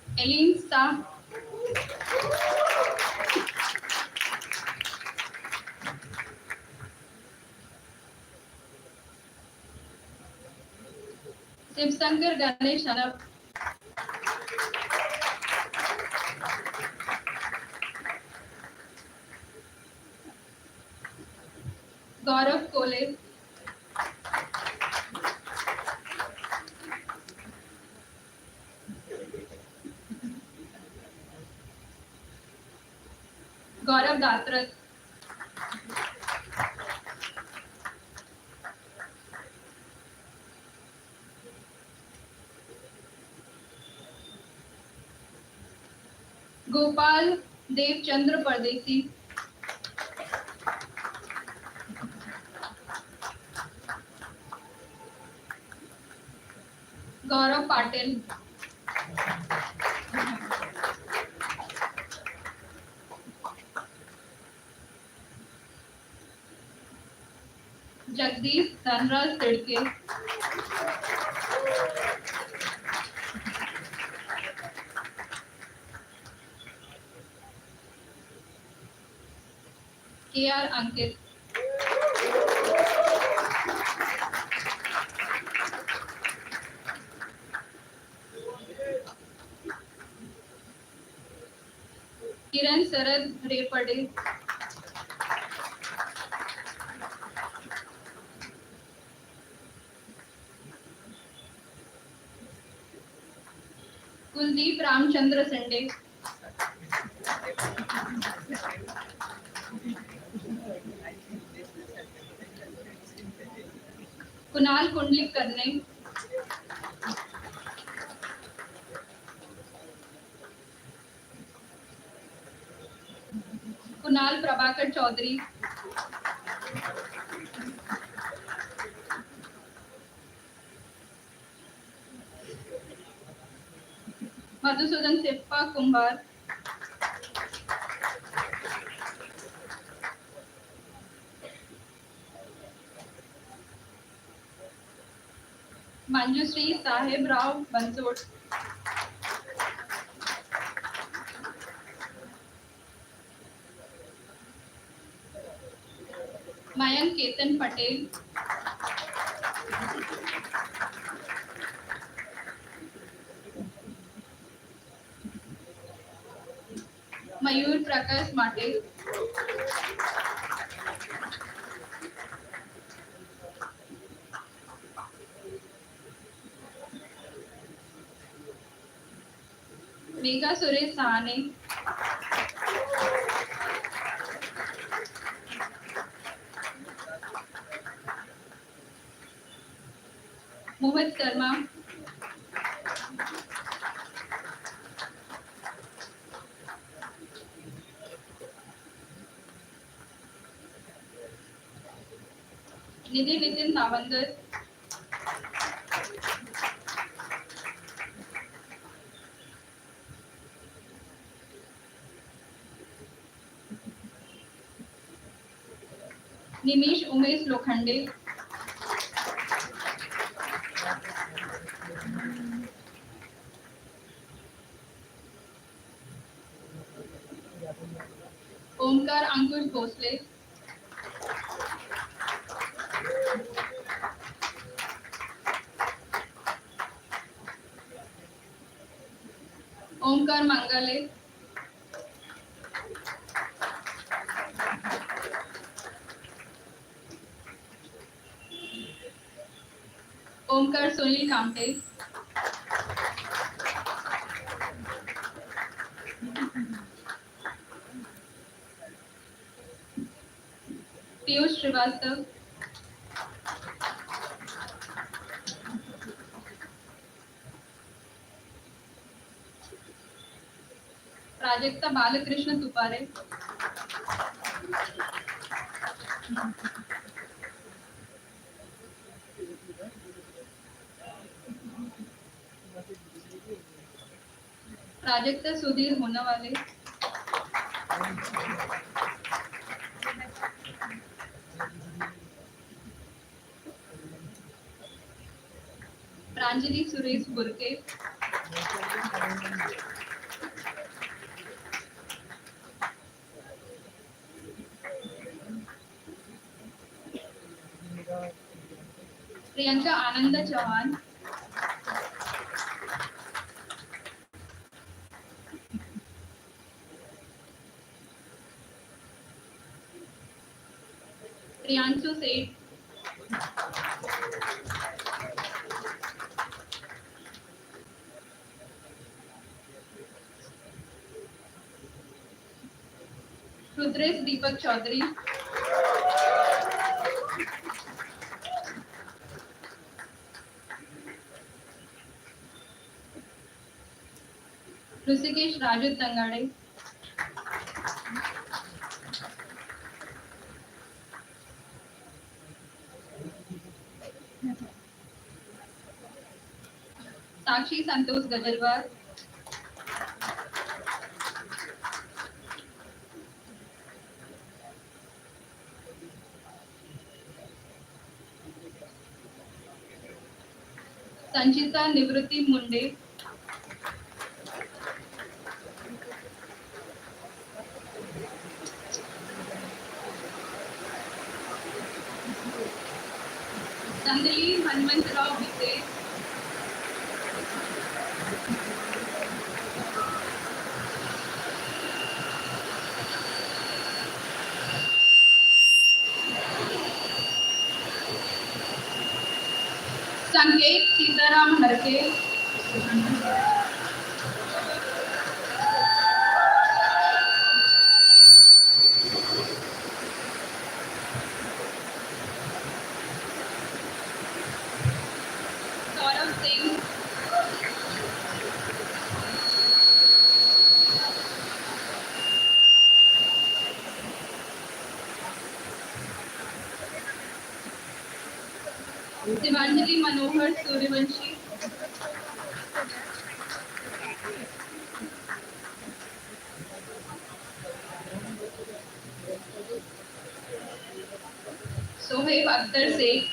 Elin Shah, Shivshankar Ganesh Anoop, गौरव कोले, गौरव दात्रक, गोपाल देवचंद्र परदेसी, गौरव Patil, Jagdish Dhanraj Tidke, KR अंकित, किरण शरद रेपड़े, Kuldeep Ramchandra Sunday, Kunal Kundalik करने, कुणाल प्रभाकर चौधरी, मधुसूदन सिप्पा कुंभार, मंजुश्री साहेब राव बंसोड़, मयंक केतन पटेल, मयूर प्रकाश माटे, मेघा सुरेश सहाने, मोहित शर्मा, निधि नितिन नावंदर, निमिष उमेश लोखंडे, ओमकार अंकुश भोसले, ओमकार मंगले, Omkar Sunil Kamte, Piyush Srivastav, Prajakta Balakrishna Tupare, Prajakta Sudhir Honawale, Pranjali Suresh Burke, Priyanka Ananda Chauhan, Priyanshu Seth, Rudresh Deepak Chaudhary, Hrusikesh Rajat Tangade, Sakshi Santosh Gajalwar, Sanchita Nivruti Munde, Sandali Hanmantrao Bise, Sanket Sitaram Harke, Saurav Singh, Divanjali Manohar Suryavanshi, Sohaib Akhtar Sheikh,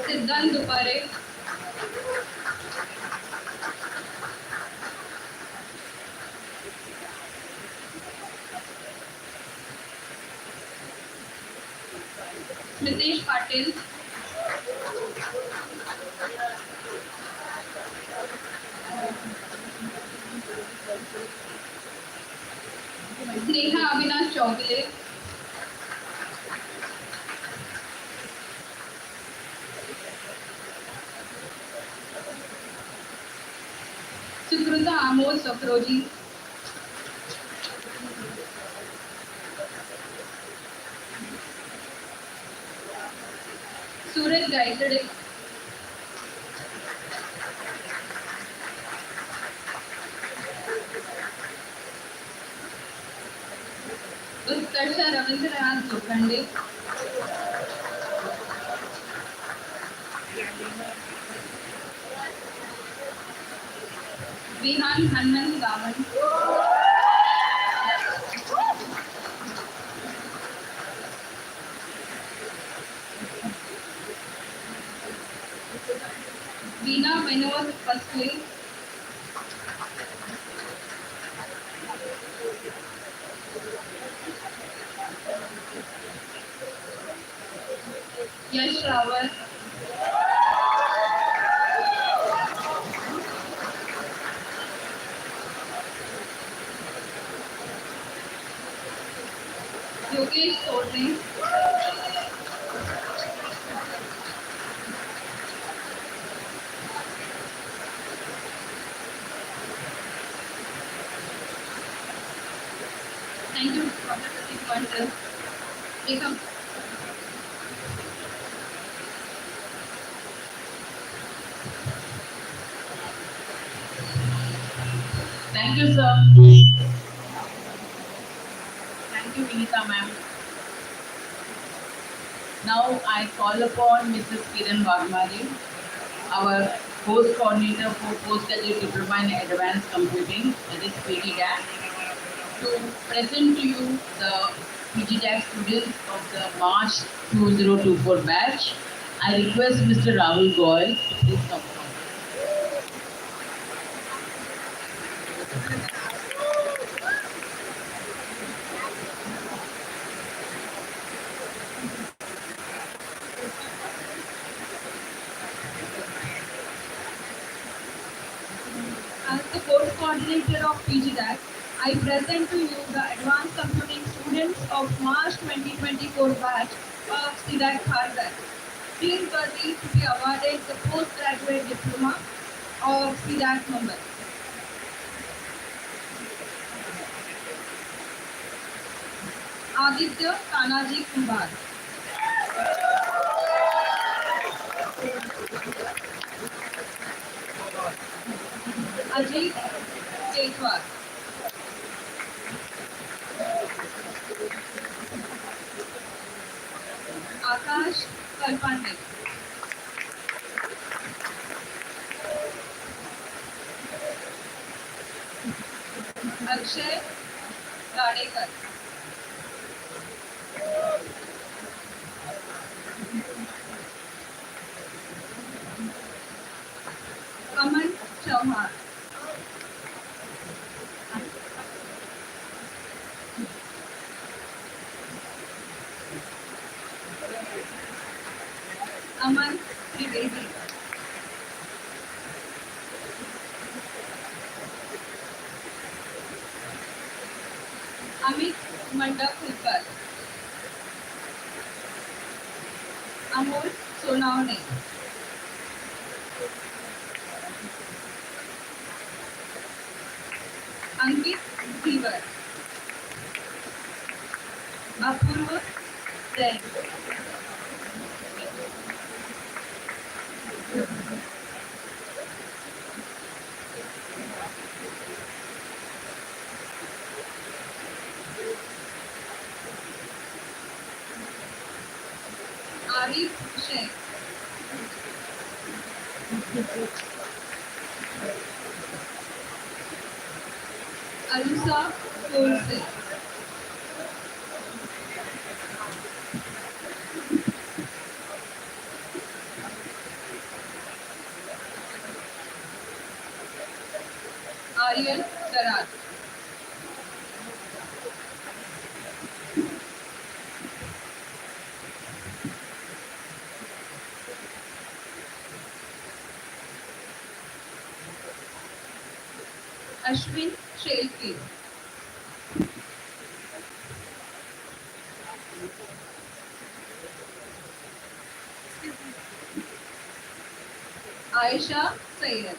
Siddhant Dupare, Smitesh Patil, Sneha Avinash Chowgule, Sukruta Amol Sokroji, Suraj Gaitade, Utkarsha Ravindranath Lokhande, Vihan Hanuman Gaman, Veena Vinod Pasle, Yash Rawat, Yogesh Sodne, thank you, Dr. Pratik Mandal. Ekam. Thank you, sir. Thank you, Vinita ma'am. Now I call upon Mrs. Kiran Bagmari, our course coordinator for postgraduate diploma in advanced computing, that is PG-DAC, to present to you the PG-DAC students of the March 2024 batch. I request Mr. Rahul Goyal to please come forward. As the course coordinator of PG-DAC, I present to you the advanced computing students of March 2024 batch of CDAC Kharghar. He is worthy to be awarded the postgraduate diploma of CDAC Mumbai. Aditya Kanaji Kumbar. Ajit Jaiswal. Akash Kalpande. Akshay Gadekar. Aman Chauhan. Aman Trivedi. Amit Mandapulkar. Amol Sonawne. Ankit Dhivar. Apurva Jain. Arif Sheikh. Alusa Kolse. Aryan Darat. Ashwin Shelke. Aisha Sayyed.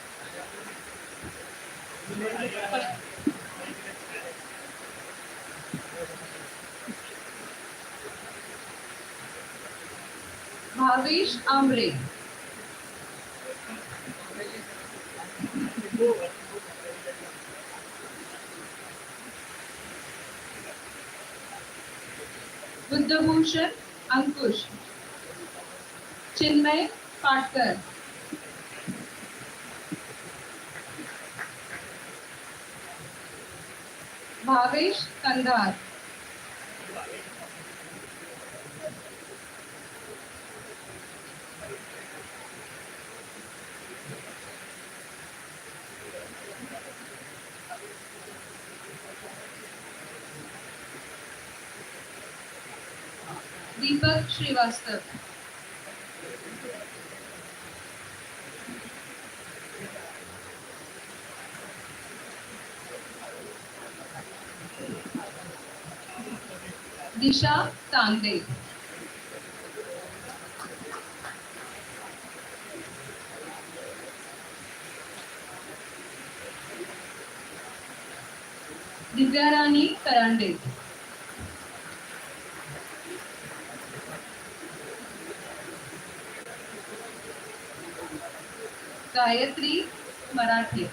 Bhavesh Amre. Buddhabhushan Ankush. Chinmay Patkar. Bhavesh Kandhar. Deepak Srivastav. दिशा सांगडे, दिव्याराणी करांडे, गायत्री मराठे,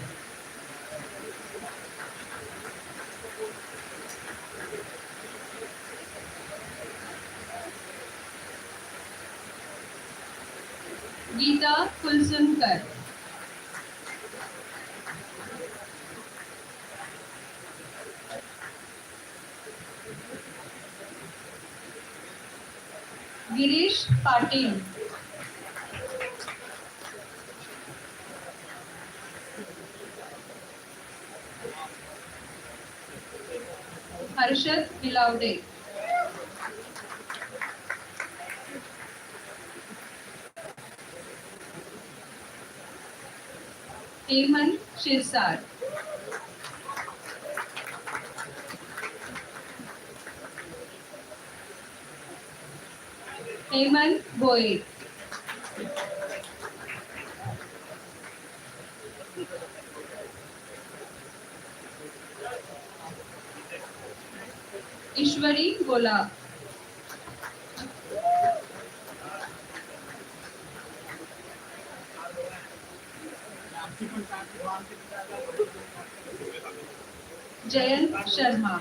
गीता कुलसुनकर, गिरीश पाटील, हर्षद बिलावडे, हेमंत शिरसाट, हेमंत भोये, ईश्वरी गोला, जयंत शर्मा,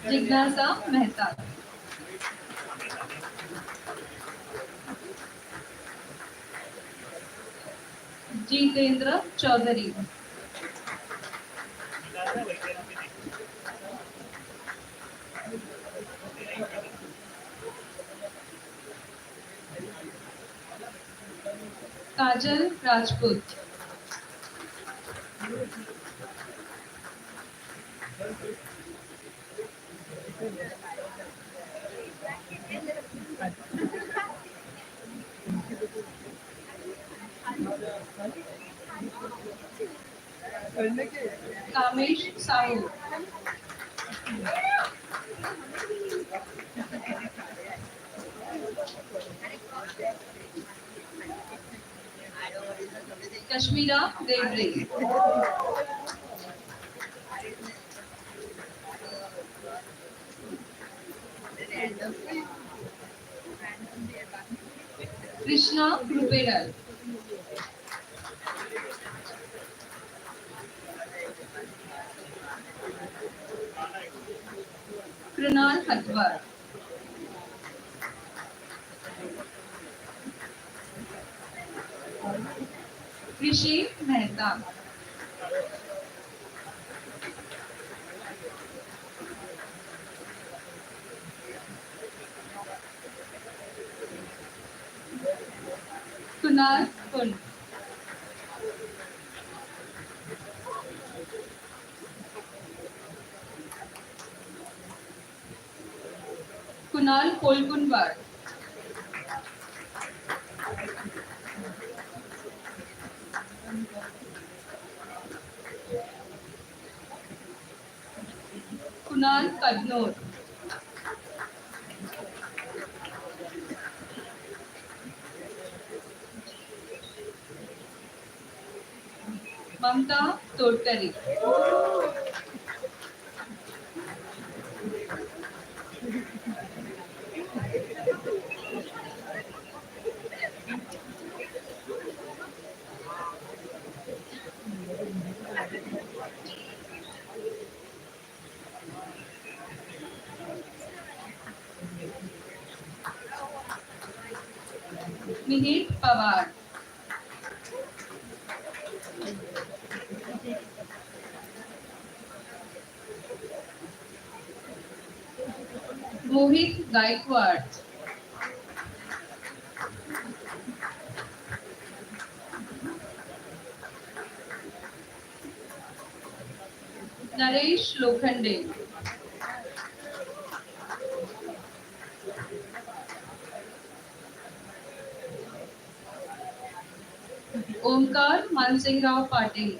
जिज्ञासा मेहता, जितेंद्र चौधरी, काजल राजपूत, कामेश साहू, कश्मीरा देवरे, कृष्णा रुपेडर, कृणाल हटवर, ऋषि मेहता, कुणाल कुंड, कुणाल कोलकुनवार, कुणाल कदनोर, ममता तोडकरी, मिहिर पवार, मोहित Gaikwad, Naresh Lokhande, Omkar Mansingrao Patil.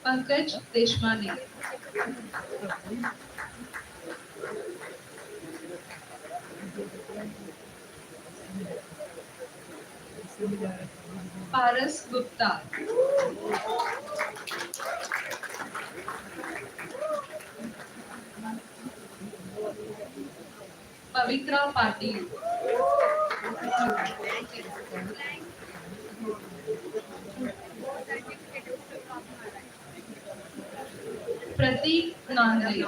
Pankaj Deshmani. Paras Gupta. Pavitra Patil. Pratik Nandre.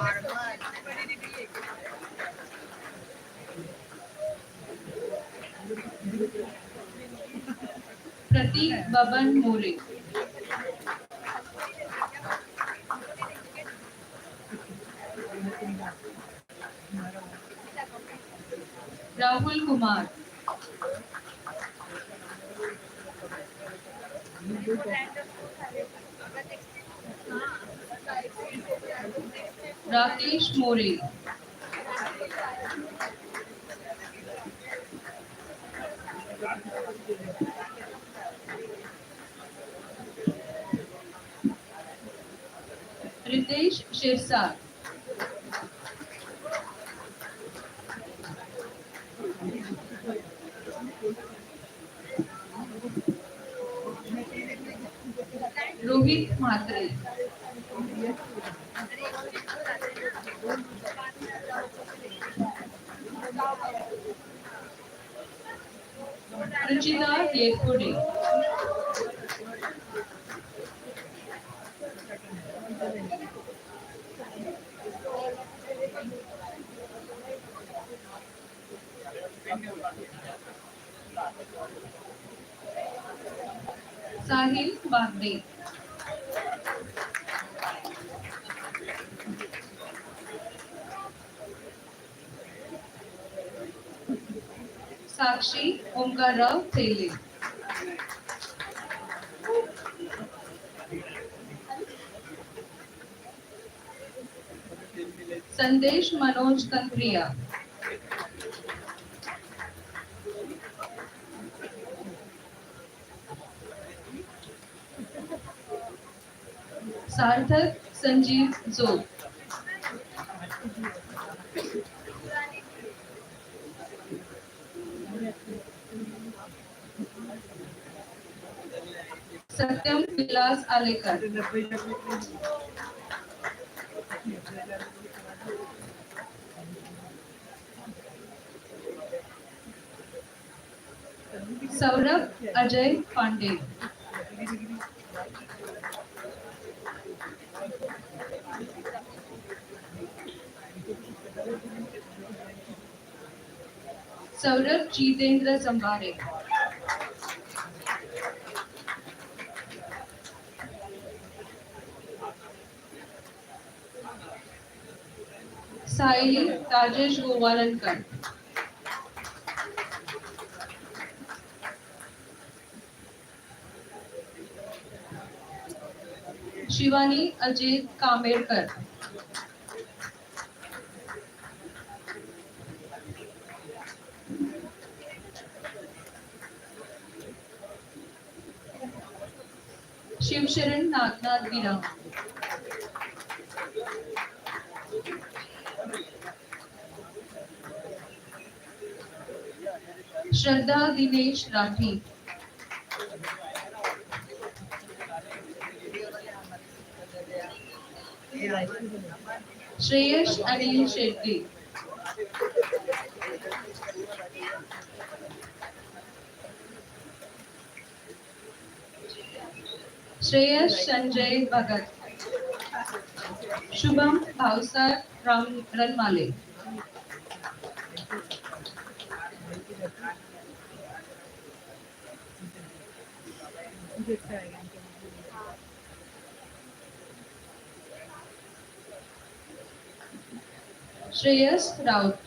Pratik Baban More. Rahul Kumar. Rakesh More. Ritesh Shirsar. Rohit Mhatre. Ruchita Yekode. Sahil Bagde. Sakshi Omkarrao Tele. Sandesh Manoj Kantriya. Sarthak Sanjeev Zog. Satyam Vilas Alekar. Saurabh Ajay Pandey. Saurabh Jitendra Zambare. Saili Rajesh Gowalankar. Shivani Ajit Kamerkar. Shivsharan Nagnath Viram. Shraddha Dinesh Rathi. Shreyash Anil Shetty. Shreyash Sanjay Bhagat. Shubham Bhavsar Ranmale. Shreyas Raut.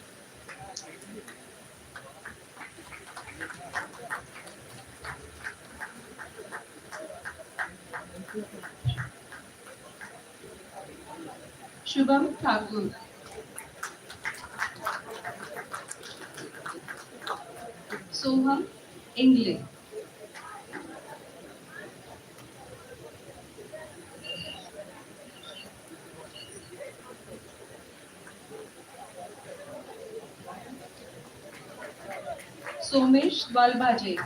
Shubham Thakur. Soham English. Somesh Balbaje.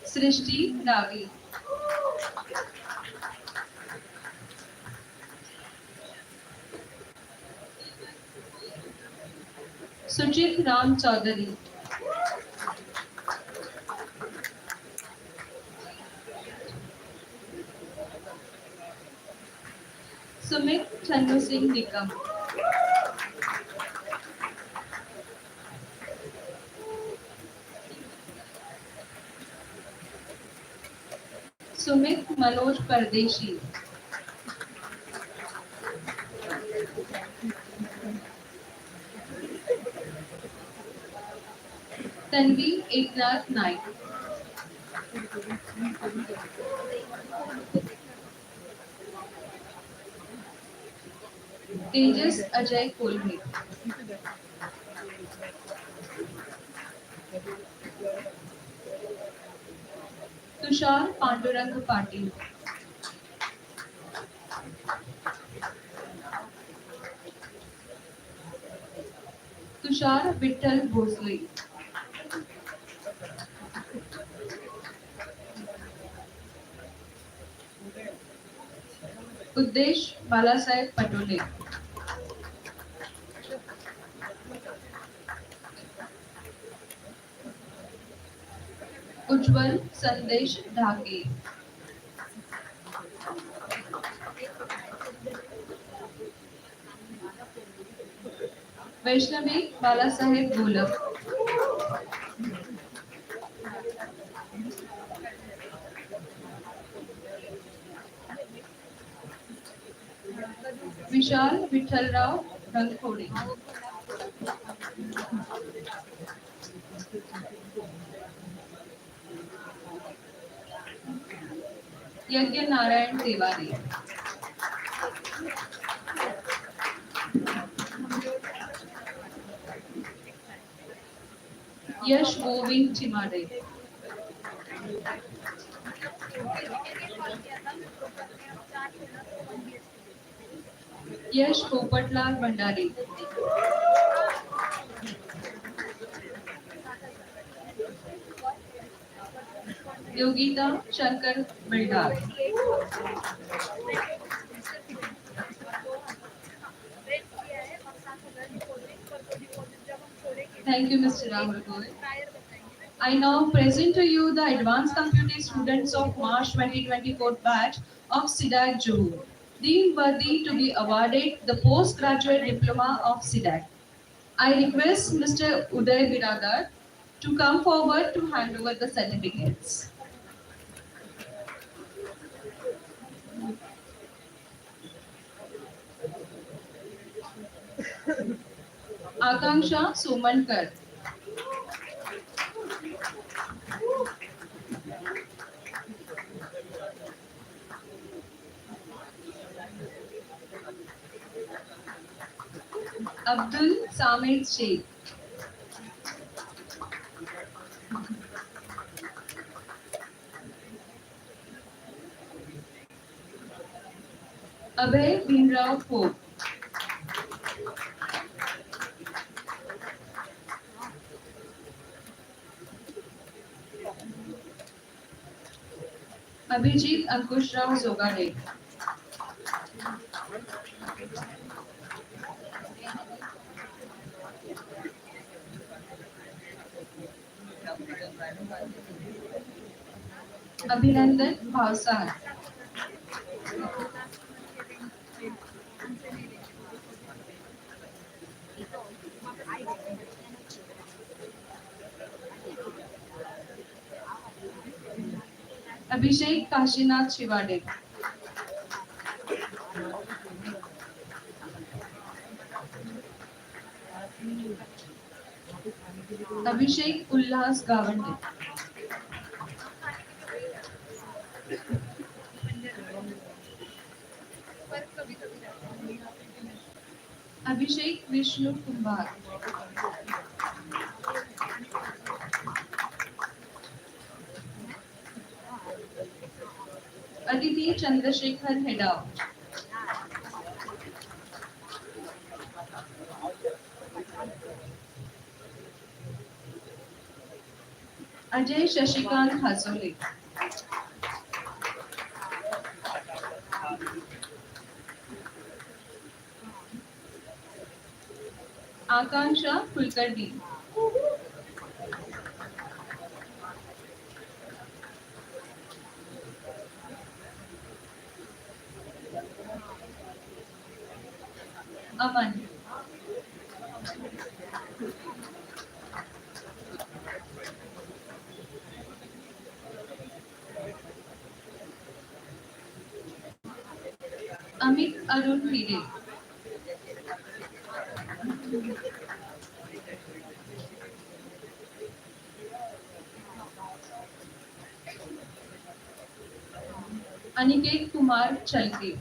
Srishti Ravi. Sujit Ram Chaudhary. Sumit Channu Singh Nikam. Sumit Manoj Pardeshi. Tanvi Eknath Naik. Tejas Ajay Kolhe. Tushar Pandurang Patil. Tushar Vittal Bhosle. Uddesh Balasaheb Patole. Ujjwal Sandesh Dhake. Vaishnavi Balasaheb Golab. Vishal Vittalrao Rangkhode. Yagya Narayan Tiwari. Yash Govind Chimade. Yash Popatlal Bhandari. Yogita Shankar Bildar. Thank you, Mr. Rahul Goel. I now present to you the advanced computing students of March 2024 batch of CDAC Juhu, deemed worthy to be awarded the postgraduate diploma of CDAC. I request Mr. Uday Biradar to come forward to hand over the certificates. Akanksha Sumankar. Abdul Samid Sheikh. Abhay Bhimrao Pope. Abhijit Ankushrao Zogade. Abhinandan Bhavsar. Abhishek Kashinath Shivade. Abhishek Ullas Gavande. Abhishek Vishnu Kumar. Aditi Chandrasekhar Heda. Ajay Shashikant Hasole. Akansha Kulkarni. Aman. Amit Arun Hire. Aniket Kumar Chalke.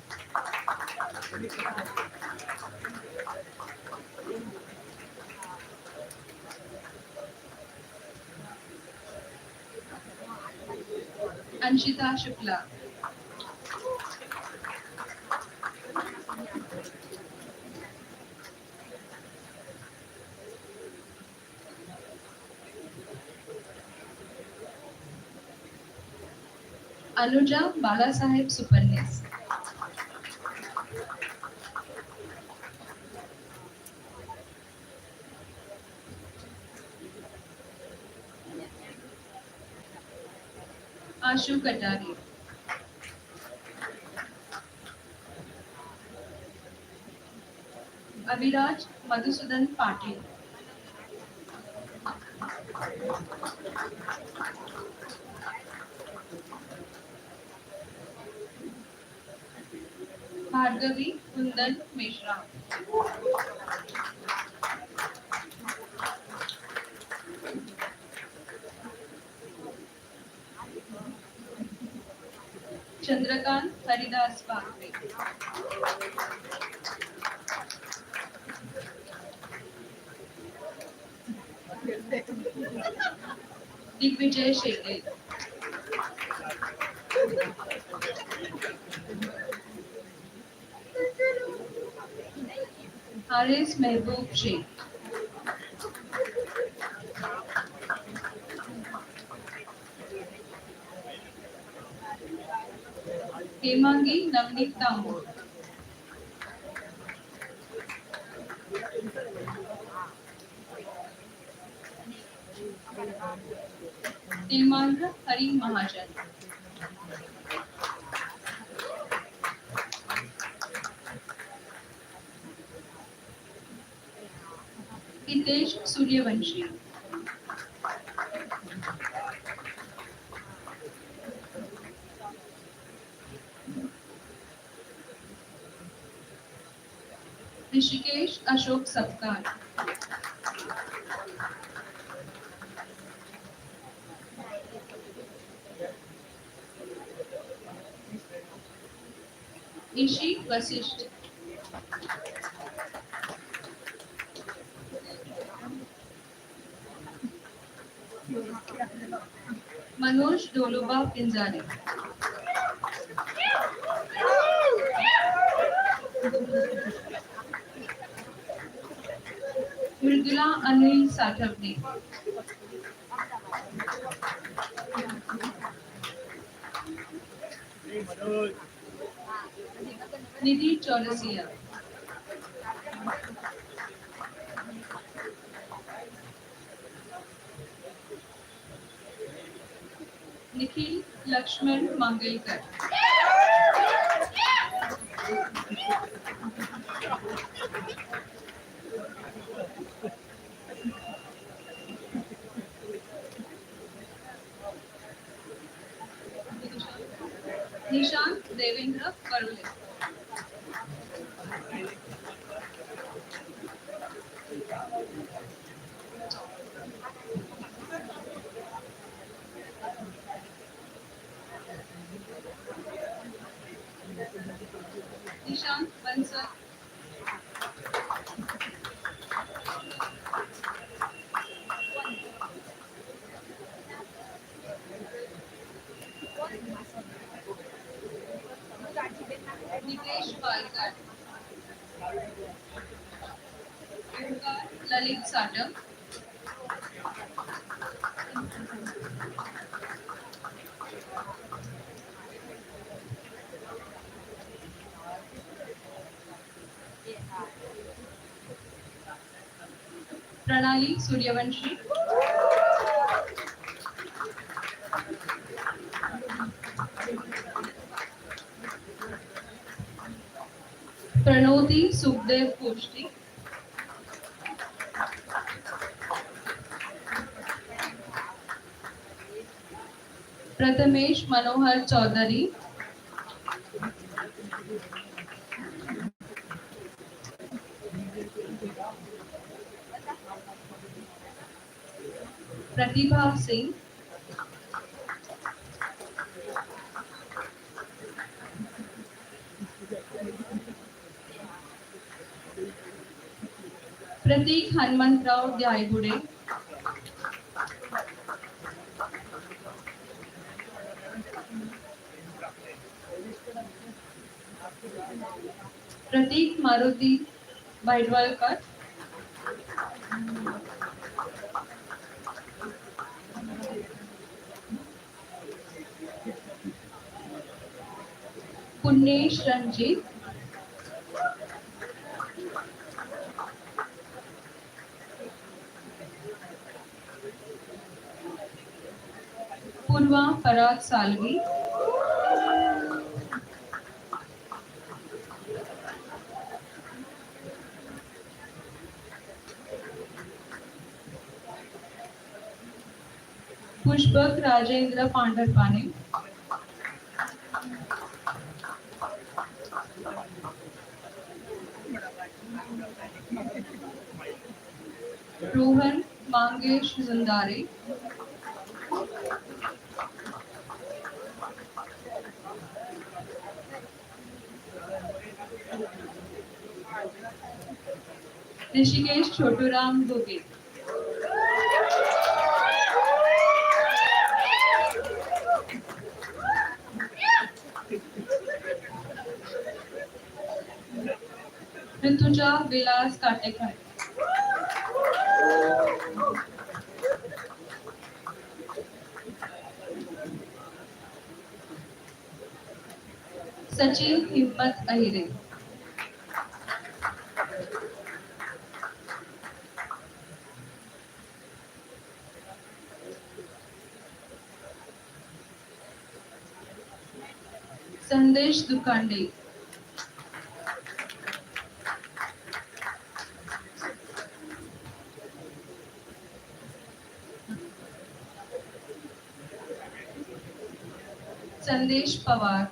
Anshita Shukla. Anuja Balasaheb Suparnes. Ashu Katari. Abhiraj Madhusudan Patil. Bhargavi Kundan Mishra. Chandrakant Haridas Bhakre. Digvijay Shete. Haris Mehboob Sheikh. Hemangi Navneet Tambur. Tilmandra Hari Mahajan. Hitesh Suryavanshi. Rishikesh Ashok Sapkar. Ishi Vasisht. Manoj Doluba Pinzani. Mridula Anil Sathavne. Nidhi Chaurasia. Nikhil Lakshman Mangalkar. Nishant Devendra Karule. Nishant Bansal, Niklesh Walkar, Omkar Lalit Satam, Pranali Suryavanshi, Pranoti Sukhdev Koshti, Prathamesh Manohar Chaudhary, Pratibha Singh, Pratik Hanmantrao Dyaigude, Pratik Maruti Baidwalkar, Punnesh Ranjit, Purva Parag Salvi, Pushpak Rajendra Pandharpane, Rohan Mangesh Zandare, Rishikesh Choturam Duge, Rituja Vilas Katekar, Sachin Himmat Ahire, Sandesh Dukande, Sandesh Pawar,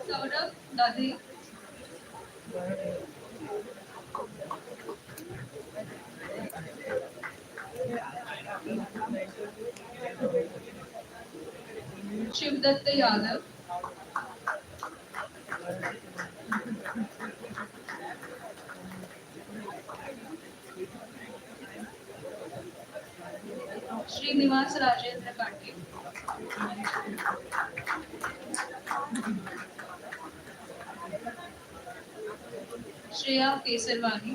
Saurabh Dade, Shivdatta Yadav, Srinivas Rajendra Kante, Shreya Kesarwani,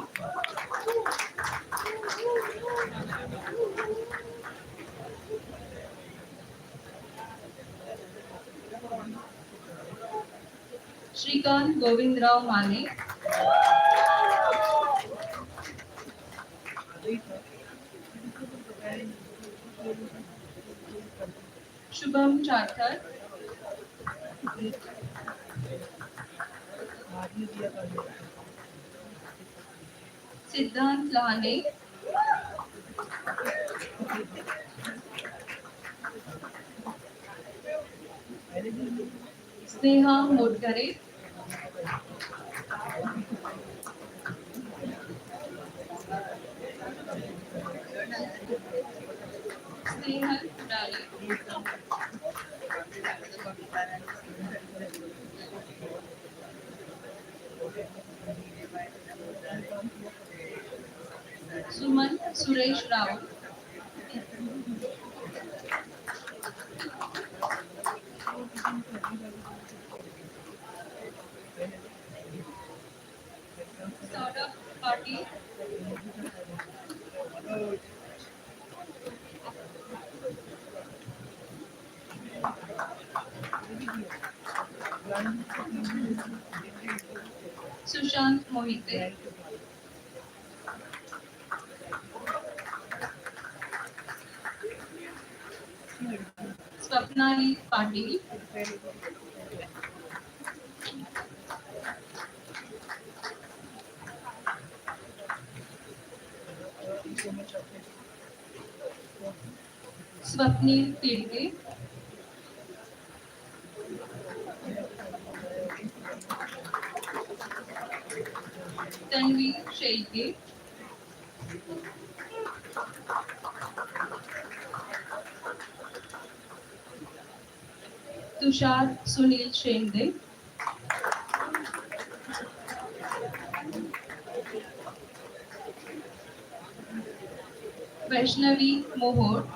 Shrikant Govindrao Mane, Shubham Chathar, Siddhant Lahane, Sneha Modkare, Snehal Dali, Suman Suresh Rao, Saurabh Patil, Sushant Mohite, Swapnali Patil, Swapnil Pirke, Tanvi Shelke, Tushar Sunil Shende, Vaishnavi Mohor,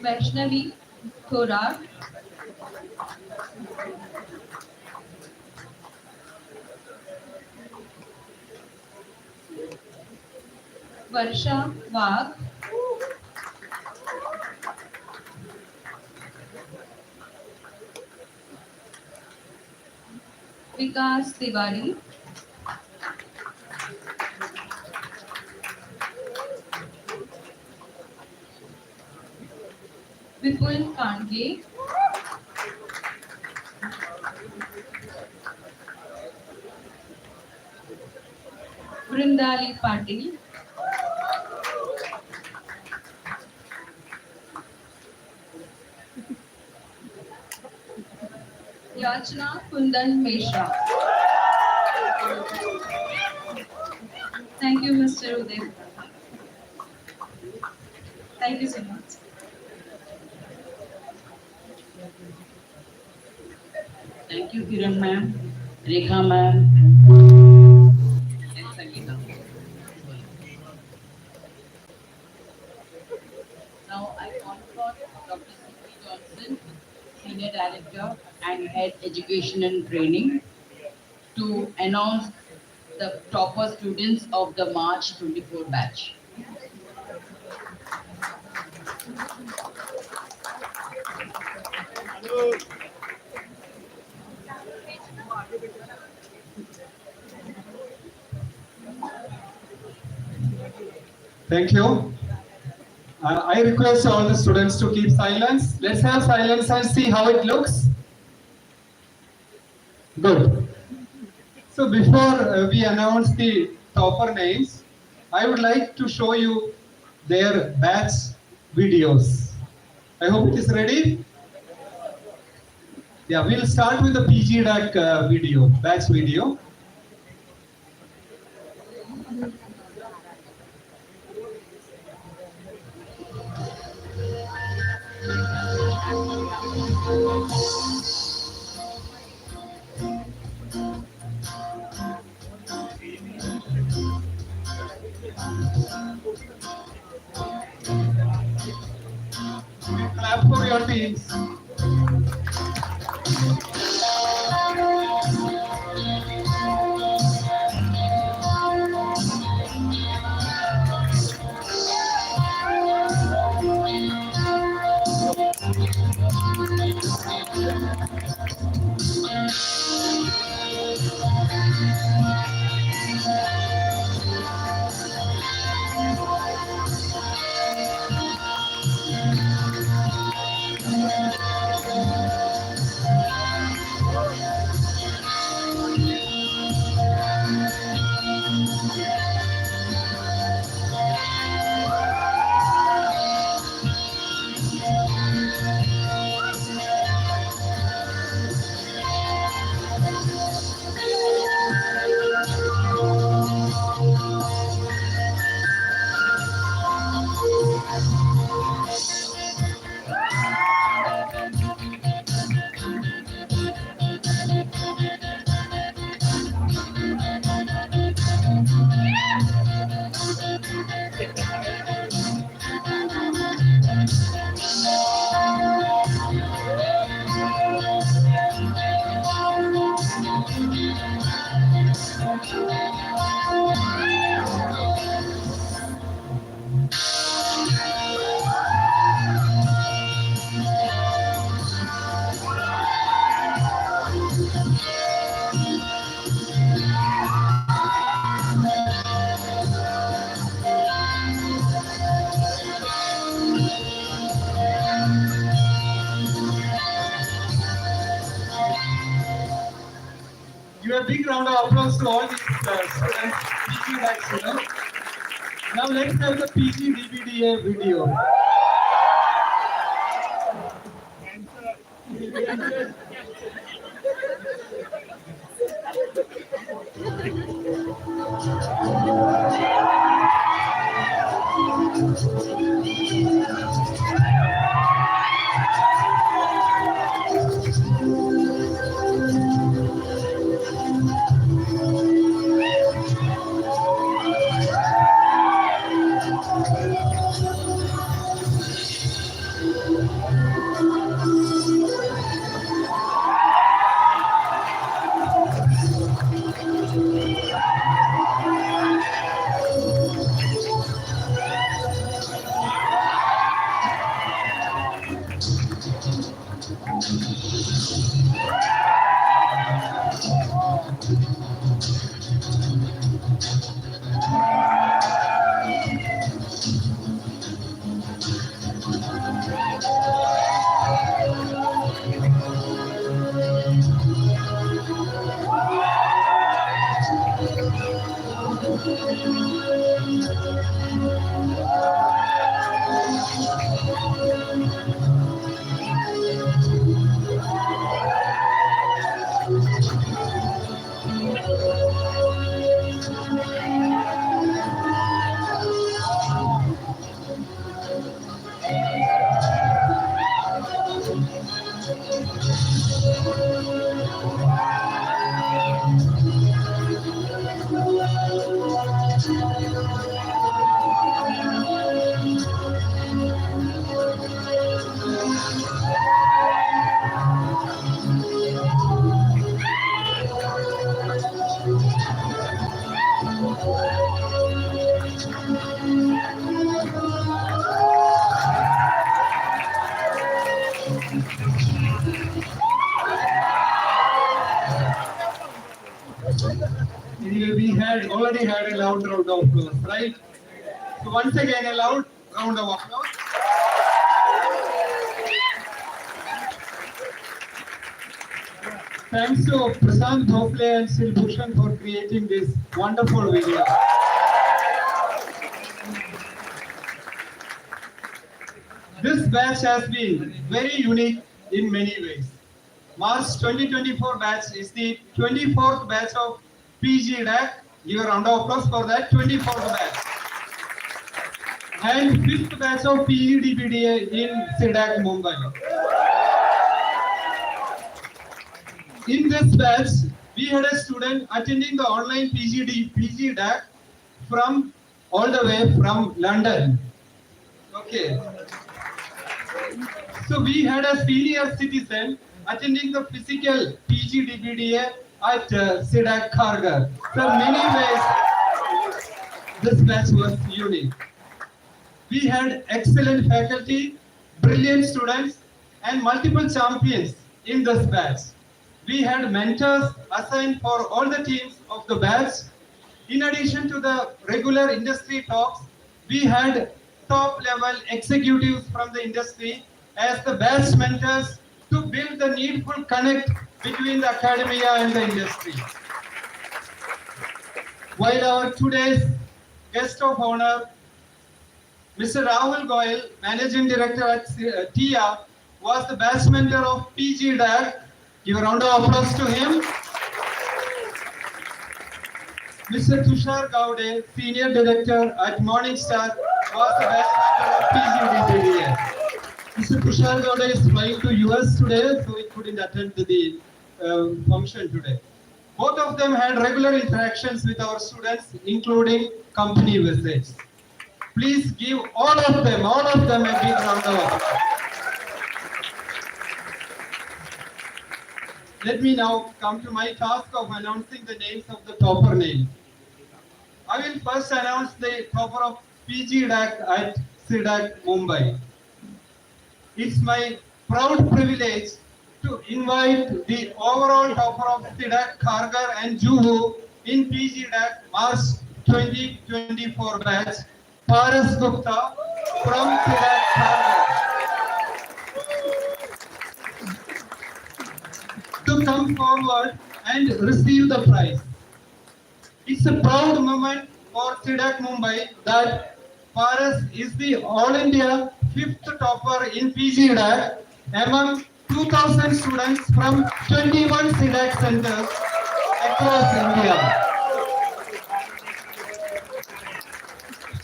Vaishnavi Thorar, Varsha Wagh, Vikas Tiwari, Vipul Kandge, Vrindali Patil, Yachna Kundan Mishra. Thank you, Mr. Uday. Thank you so much. Thank you, Kiran ma'am, Rekha ma'am, and Sangeeta. Now I call for Dr. C.P. Johnson, Senior Director and Head Education and Training, to announce the topper students of the March 24 batch. Thank you. I request all the students to keep silence. Let's have silence and see how it looks. Good. So before we announce the topper names, I would like to show you their batch videos. I hope it is ready. Yeah, we'll start with the PG-DAC video, batch video. Clap for your teams. a big round of applause to all these students, PG-DAC students. Now let's have the PG-DBDA video. Anyway, we had already had a loud round of applause, right? So once again, a loud round of applause. Thanks to Prasant Bhofle and Silbhushan for creating this wonderful video. This batch has been very unique in many ways. March 2024 batch is the 24th batch of PG-DAC. Give a round of applause for that 24th batch. And 5th batch of PG-DBDA in CDAC Mumbai. In this batch, we had a student attending the online PG-DAC from all the way from London. Okay. So we had a senior citizen attending the physical PG-DBDA at CDAC Kharghar. So in many ways, this batch was unique. We had excellent faculty, brilliant students, and multiple champions in this batch. We had mentors assigned for all the teams of the batch. In addition to the regular industry talks, we had top-level executives from the industry as the batch mentors to build the needful connect between the academia and the industry. While our today's guest of honor, Mr. Rahul Goyal, Managing Director at TIA, was the batch mentor of PG-DAC. Give a round of applause to him. Mr. Tushar Gowde, Senior Director at Morningstar, was the batch mentor of PG-DBDA. Mr. Tushar Gowde is flying to US today, so he couldn't attend the function today. Both of them had regular interactions with our students, including company visits. Please give all of them a big round of applause. Let me now come to my task of announcing the names of the topper names. I will first announce the topper of PG-DAC at CDAC Mumbai. It's my proud privilege to invite the overall topper of CDAC Kharghar and Juhu in PG-DAC March 2024 batch, Paras Gupta from CDAC Kharghar, to come forward and receive the prize. It's a proud moment for CDAC Mumbai that Paras is the All India 5th topper in PG-DAC among 2,000 students from 21 CDAC centers across India.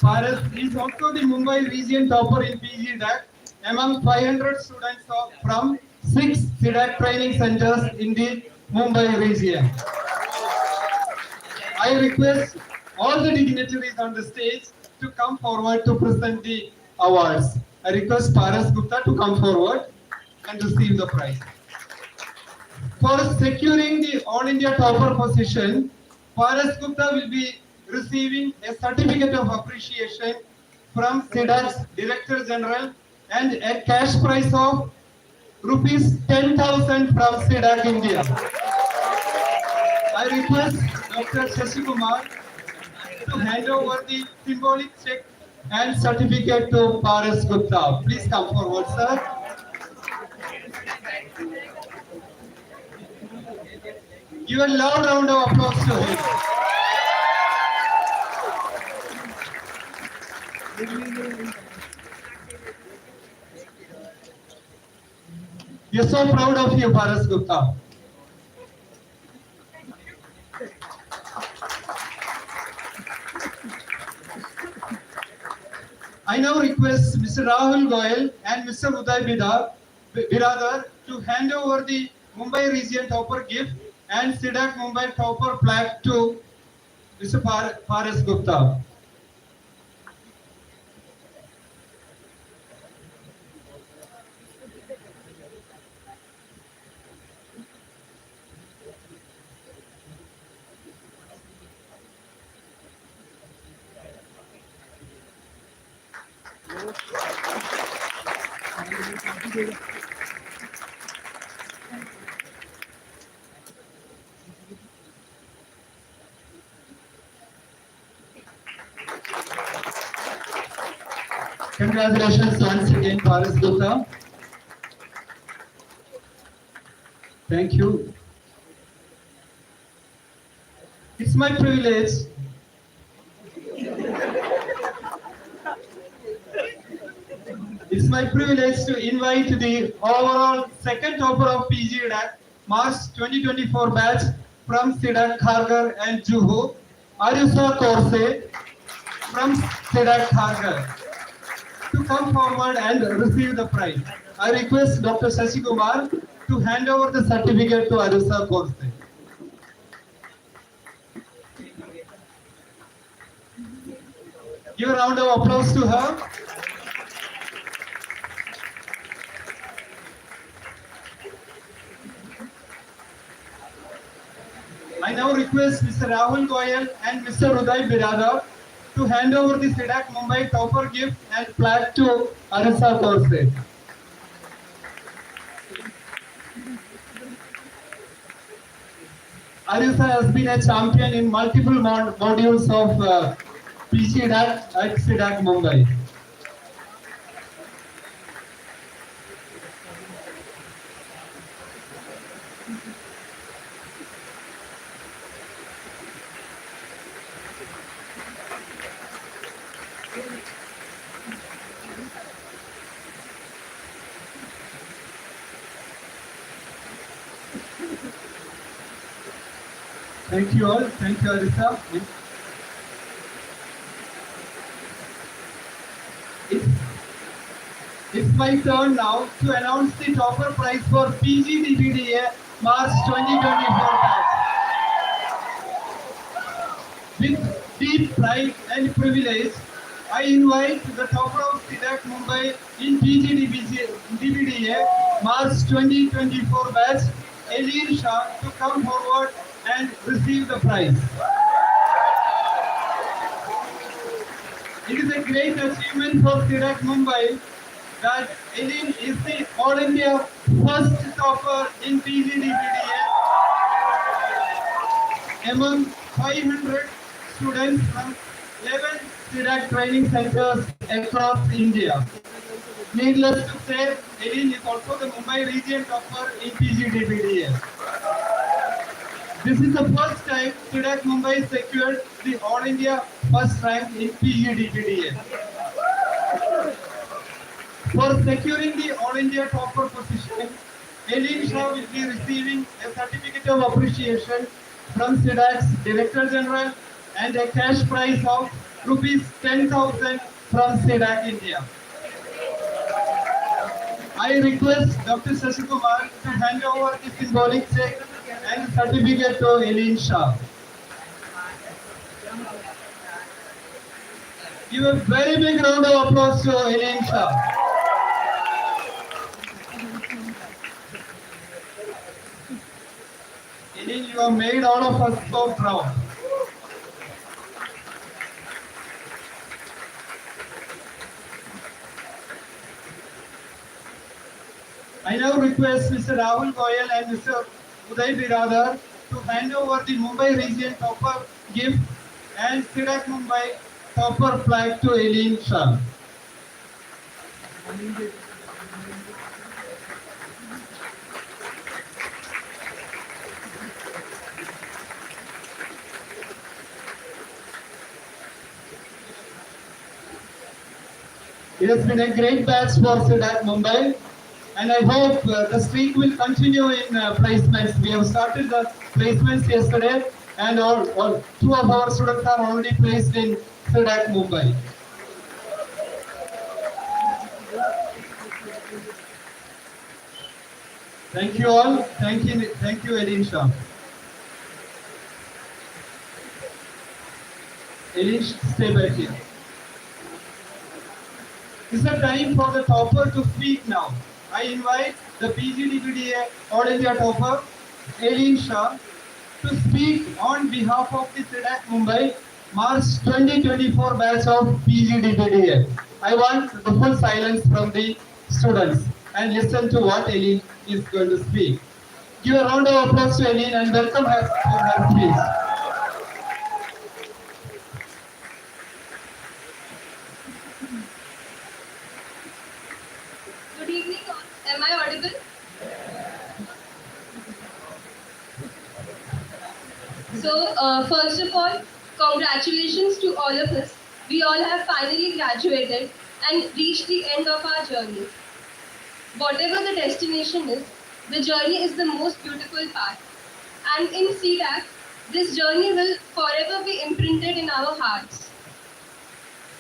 Paras is also the Mumbai region topper in PG-DAC among 500 students from 6 CDAC training centers in the Mumbai region. I request all the dignitaries on the stage to come forward to present the awards. I request Paras Gupta to come forward and receive the prize. For securing the All India topper position, Paras Gupta will be receiving a certificate of appreciation from CDAC's Director General and a cash prize of rupees 10,000 from CDAC India. I request Dr. Shashi Kumar to hand over the symbolic check and certificate to Paras Gupta. Please come forward, sir. Give a loud round of applause to him. We are so proud of you, Paras Gupta. I now request Mr. Rahul Goyal and Mr. Uday Biradar to hand over the Mumbai region topper gift and CDAC Mumbai topper plaque to Mr. Paras Gupta. Congratulations once again, Paras Gupta. Thank you. It's my privilege to invite the overall second topper of PG-DAC March 2024 batch from CDAC Kharghar and Juhu, Arisa Korse from CDAC Kharghar, to come forward and receive the prize. I request Dr. Shashi Kumar to hand over the certificate to Arisa Korse. Give a round of applause to her. I now request Mr. Rahul Goyal and Mr. Uday Biradar to hand over the CDAC Mumbai topper gift and plaque to Arisa Korse. Arisa has been a champion in multiple modules of PG-DAC at CDAC Mumbai. Thank you all. Thank you, Arisa. It's my turn now to announce the topper prize for PG-DBDA March 2024 batch. With deep pride and privilege, I invite the topper of CDAC Mumbai in PG-DBDA March 2024 batch, Eileen Shah, to come forward and receive the prize. It is a great achievement for CDAC Mumbai that Eileen is the All India first topper in PG-DBDA among 500 students from 11 CDAC training centers across India. Needless to say, Eileen is also the Mumbai region topper in PG-DBDA. This is the first time CDAC Mumbai secured the All India first rank in PG-DBDA. For securing the All India topper position, Eileen Shah will be receiving a certificate of appreciation from CDAC's Director General and a cash prize of rupees 10,000 from CDAC India. I request Dr. Shashi Kumar to hand over the symbolic check and certificate to Eileen Shah. Give a very big round of applause to Eileen Shah. Eileen, you have made all of us so proud. I now request Mr. Rahul Goyal and Mr. Uday Biradar to hand over the Mumbai region topper gift and CDAC Mumbai topper flag to Eileen Shah. It has been a great batch for CDAC Mumbai, and I hope the streak will continue in placements. We have started the placements yesterday, and two of our students are already placed in CDAC Mumbai. Thank you all. Thank you, Eileen Shah. Eileen, stay back here. It's the time for the topper to speak now. I invite the PG-DBDA All India topper, Eileen Shah, to speak on behalf of the CDAC Mumbai March 2024 batch of PG-DBDA. I want the full silence from the students and listen to what Eileen is going to speak. Give a round of applause to Eileen and welcome her for her speech. Good evening. Am I audible? So, first of all, congratulations to all of us. We all have finally graduated and reached the end of our journey. Whatever the destination is, the journey is the most beautiful part. And in C-DAC, this journey will forever be imprinted in our hearts.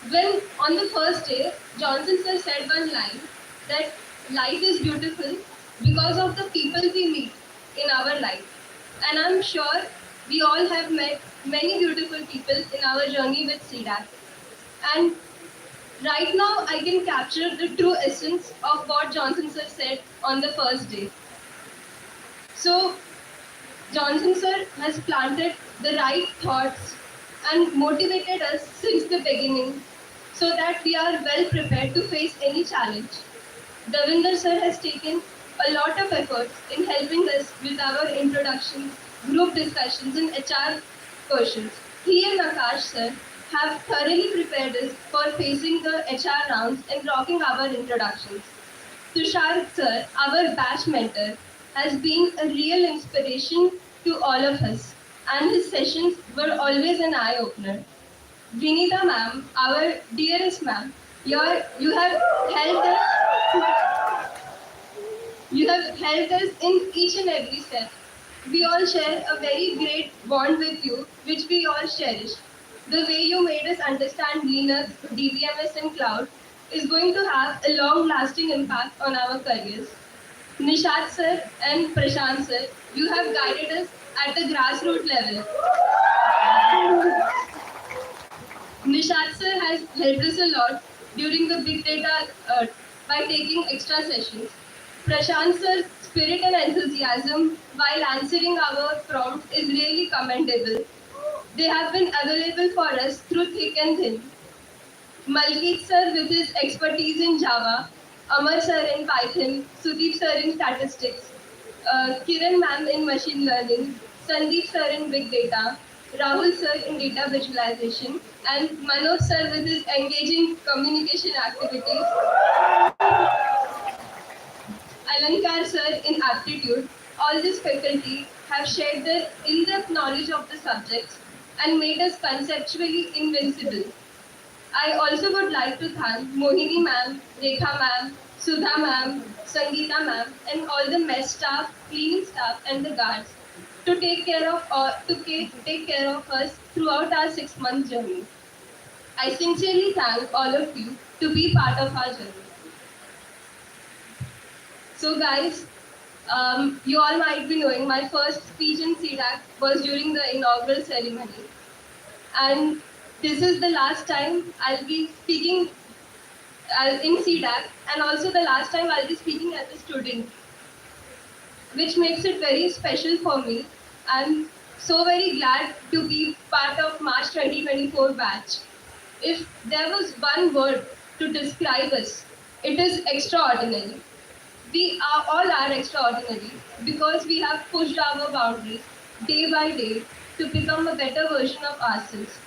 When on the first day, Johnson sir said one line that life is beautiful because of the people we meet in our life. And I'm sure we all have met many beautiful people in our journey with C-DAC. And right now, I can capture the true essence of what Johnson sir said on the first day. So, Johnson sir has planted the right thoughts and motivated us since the beginning so that we are well prepared to face any challenge. Davinder sir has taken a lot of efforts in helping us with our introductions, group discussions and HR questions. He and Akash sir have thoroughly prepared us for facing the HR rounds and rocking our introductions. Tushar sir, our batch mentor, has been a real inspiration to all of us, and his sessions were always an eye-opener. Vinita ma'am, our dearest ma'am, you have helped us in each and every step. We all share a very great bond with you, which we all cherish. The way you made us understand Linux, DBMS and cloud is going to have a long-lasting impact on our careers. Nishat sir and Prashant sir, you have guided us at the grassroots level. Nishat sir has helped us a lot during the big data by taking extra sessions. Prashant sir's spirit and enthusiasm while answering our prompts is really commendable. They have been available for us through thick and thin. Malkeet sir with his expertise in Java, Amar sir in Python, Sudeep sir in statistics, Kiran ma'am in machine learning, Sandeep sir in big data, Rahul sir in data visualization, and Manoj sir with his engaging communication activities, Alankar sir in aptitude. All this faculty have shared their in-depth knowledge of the subjects and made us conceptually invincible. I also would like to thank Mohini ma'am, Rekha ma'am, Sudha ma'am, Sangeeta ma'am, and all the mess staff, cleaning staff, and the guards to take care of us throughout our 6-month journey. I sincerely thank all of you to be part of our journey. So guys, you all might be knowing my first speech in C-DAC was during the inaugural ceremony. And this is the last time I'll be speaking in C-DAC, and also the last time I'll be speaking as a student, which makes it very special for me. I'm so very glad to be part of March 2024 batch. If there was one word to describe us, it is extraordinary. We all are extraordinary because we have pushed our boundaries day by day to become a better version of ourselves.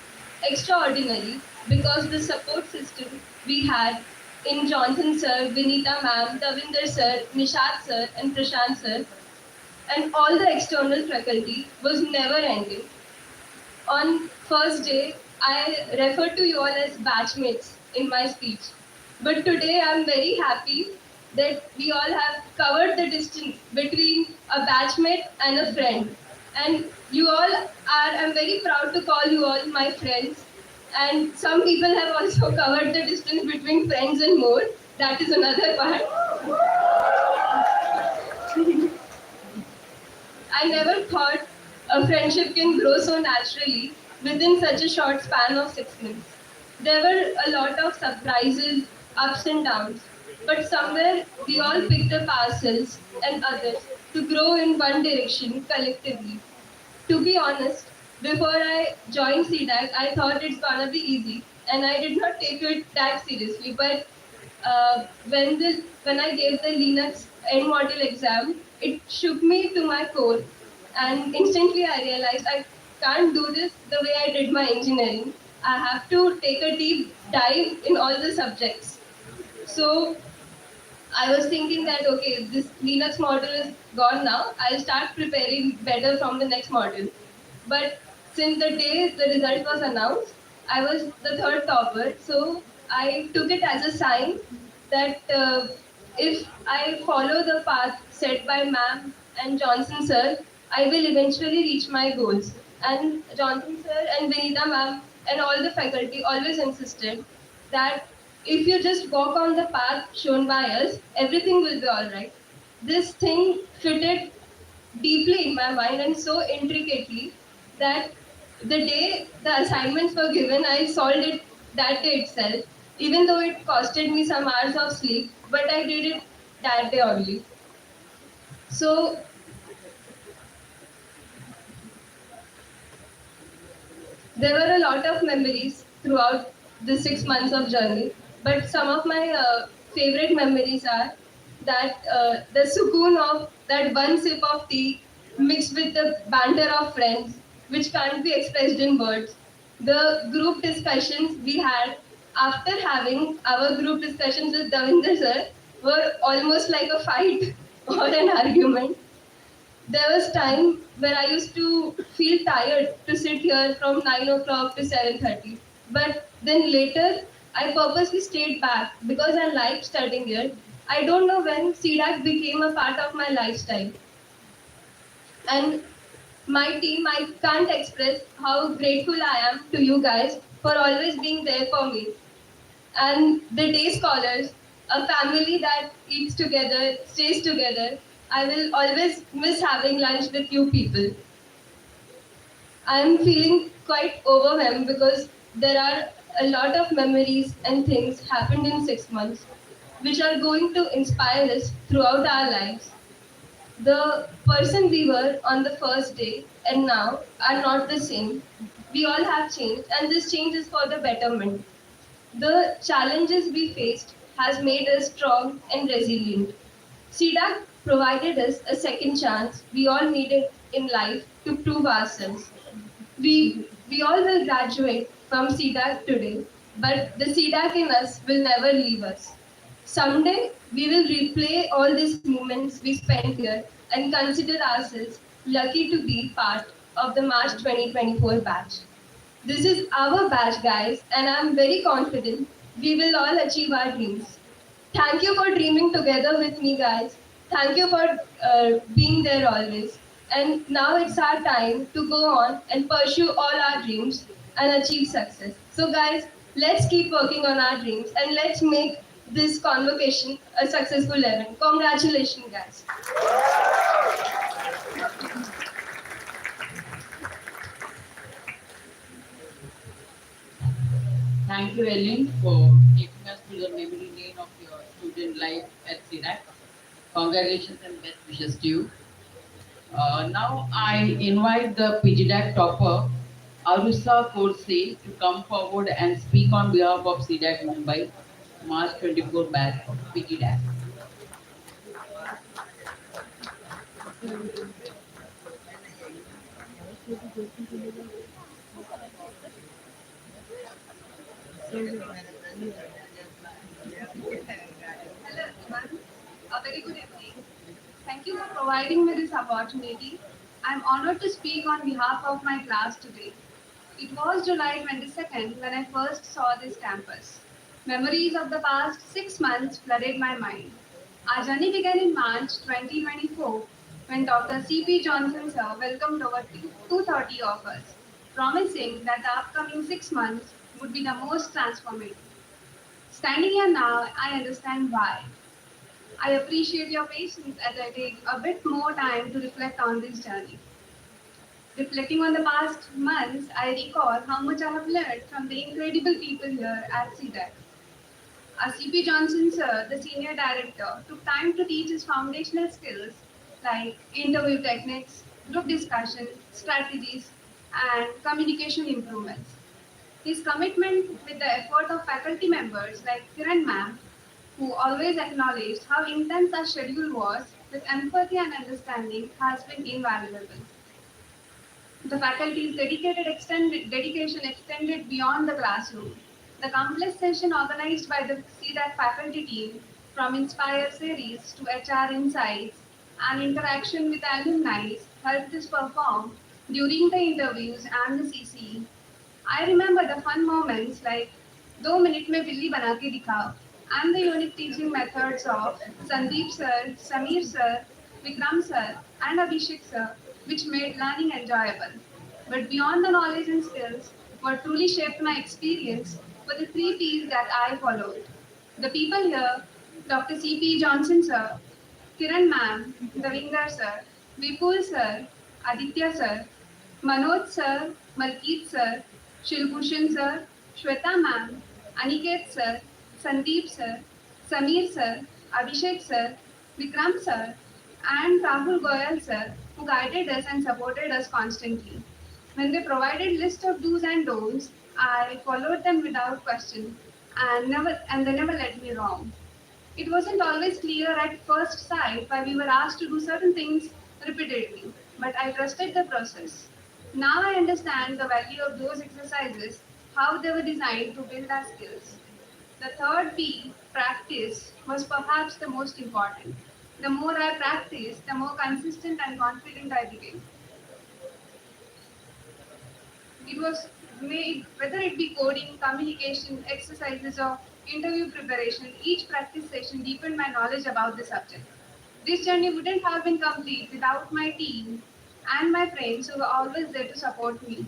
Extraordinary because the support system we had in Johnson sir, Vinita ma'am, Davinder sir, Nishat sir, and Prashant sir, and all the external faculty was never ending. On first day, I referred to you all as batchmates in my speech. But today I'm very happy that we all have covered the distance between a batchmate and a friend. And you all are, I'm very proud to call you all my friends. And some people have also covered the distance between friends and more. That is another part. I never thought a friendship can grow so naturally within such a short span of 6 months. There were a lot of surprises, ups and downs, but somewhere we all picked up ourselves and others to grow in one direction collectively. To be honest, before I joined C-DAC, I thought it's gonna be easy, and I did not take it that seriously. But when I gave the Linux end module exam, it shook me to my core, and instantly I realized I can't do this the way I did my engineering. I have to take a deep dive in all the subjects. So I was thinking that, okay, this Linux module is gone now. I'll start preparing better from the next module. But since the day the result was announced, I was the third topper. So I took it as a sign that if I follow the path set by ma'am and Johnson sir, I will eventually reach my goals. And Johnson sir and Vinita ma'am and all the faculty always insisted that if you just walk on the path shown by us, everything will be all right. This thing fitted deeply in my mind and so intricately that the day the assignments were given, I solved it that day itself, even though it costed me some hours of sleep, but I did it that day only. So, there were a lot of memories throughout the 6 months of journey, but some of my favorite memories are that the sukoon of that one sip of tea mixed with the banter of friends, which can't be expressed in words. The group discussions we had after having our group discussions with Davinder sir were almost like a fight or an argument. There was time where I used to feel tired to sit here from 9 o'clock to 7:30. But then later, I purposely stayed back because I liked studying here. I don't know when C-DAC became a part of my lifestyle. And my team, I can't express how grateful I am to you guys for always being there for me. And the day scholars, a family that eats together, stays together, I will always miss having lunch with you people. I'm feeling quite overwhelmed because there are a lot of memories and things happened in 6 months, which are going to inspire us throughout our lives. The person we were on the first day and now are not the same. We all have changed, and this change is for the betterment. The challenges we faced has made us strong and resilient. C-DAC provided us a second chance we all needed in life to prove ourselves. We all will graduate from C-DAC today, but the C-DAC in us will never leave us. Someday, we will replay all these moments we spent here and consider ourselves lucky to be part of the March 2024 batch. This is our batch, guys, and I'm very confident we will all achieve our dreams. Thank you for dreaming together with me, guys. Thank you for being there always. And now it's our time to go on and pursue all our dreams and achieve success. So, guys, let's keep working on our dreams and let's make this convocation a successful event. Congratulations, guys. Thank you, Ellen, for taking us to the memory lane of your student life at CDAC. Congratulations and best wishes to you. Now I invite the PG-DAC topper, Arusa Korse, to come forward and speak on behalf of CDAC Mumbai, March 24 batch of PG-DAC. Hello everyone, a very good evening. Thank you for providing me this opportunity. I am honored to speak on behalf of my class today. It was July 22nd when I first saw this campus. Memories of the past 6 months flooded my mind. Our journey began in March 2024 when Dr. C.P. Johnson sir welcomed over 230 of us, promising that the upcoming 6 months would be the most transformative. Standing here now, I understand why. I appreciate your patience as I take a bit more time to reflect on this journey. Reflecting on the past months, I recall how much I have learned from the incredible people here at CDAC. Our CP Johnson sir, the senior director, took time to teach us foundational skills like interview techniques, group discussion, strategies, and communication improvements. His commitment with the effort of faculty members like Kiran ma'am, who always acknowledged how intense our schedule was with empathy and understanding, has been invaluable. The faculty's dedication extended beyond the classroom. The countless sessions organized by the CDAC faculty team, from Inspire series to HR Insights and interaction with alumni, helped us perform during the interviews and the CCE. I remember the fun moments like 2 minute में बिल्ली बना के दिखाओ and the unique teaching methods of Sandeep sir, Sameer sir, Vikram sir and Abhishek sir, which made learning enjoyable. But beyond the knowledge and skills, what truly shaped my experience were the 3 P's that I followed. The people here, Dr. C.P. Johnson sir, Kiran ma'am, Davinder sir, Vipul sir, Aditya sir, Manoj sir, Malkeet sir, Shilbhushan sir, Shweta ma'am, Aniket sir, Sandeep sir, Sameer sir, Abhishek sir, Vikram sir, and Rahul Goyal sir, who guided us and supported us constantly. When they provided list of do's and don'ts, I followed them without question and they never led me wrong. It wasn't always clear at first sight why we were asked to do certain things repeatedly, but I trusted the process. Now I understand the value of those exercises, how they were designed to build our skills. The third P, practice, was perhaps the most important. The more I practiced, the more consistent and confident I became. It was made, whether it be coding, communication, exercises, or interview preparation, each practice session deepened my knowledge about the subject. This journey wouldn't have been complete without my team and my friends who were always there to support me.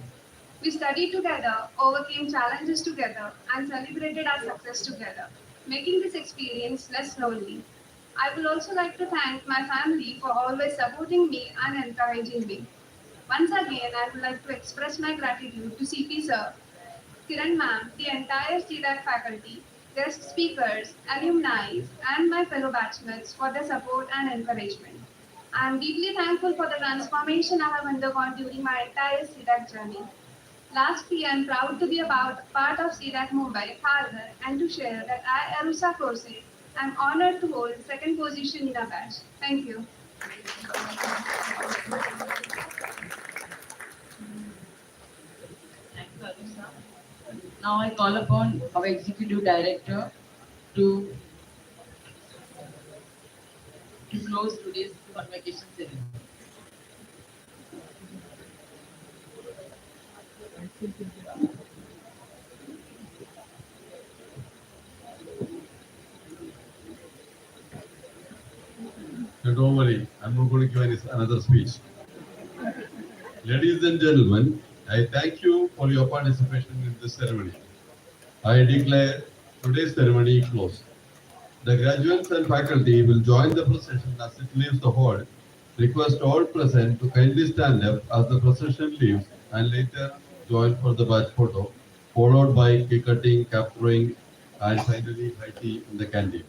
We studied together, overcame challenges together, and celebrated our success together, making this experience less lonely. I would also like to thank my family for always supporting me and encouraging me. Once again, I would like to express my gratitude to CP Sir, Kiran Ma'am, the entire CDAC faculty, guest speakers, alumni, and my fellow batchmates for their support and encouragement. I am deeply thankful for the transformation I have undergone during my entire CDAC journey. Lastly, I am proud to be part of CDAC Mumbai, Kharghar, and to share that I, Arusa Korse, am honored to hold second position in a batch. Thank you. Thank you, Arusa. Now I call upon our Executive Director to close today's convocation ceremony. No, don't worry, I'm not going to give another speech. Ladies and gentlemen, I thank you for your participation in this ceremony. I declare today's ceremony closed. The graduates and faculty will join the procession as it leaves the hall. Request all present to kindly stand up as the procession leaves and later join for the badge photo, followed by cake cutting, cap throwing, and finally high tea in the canteen.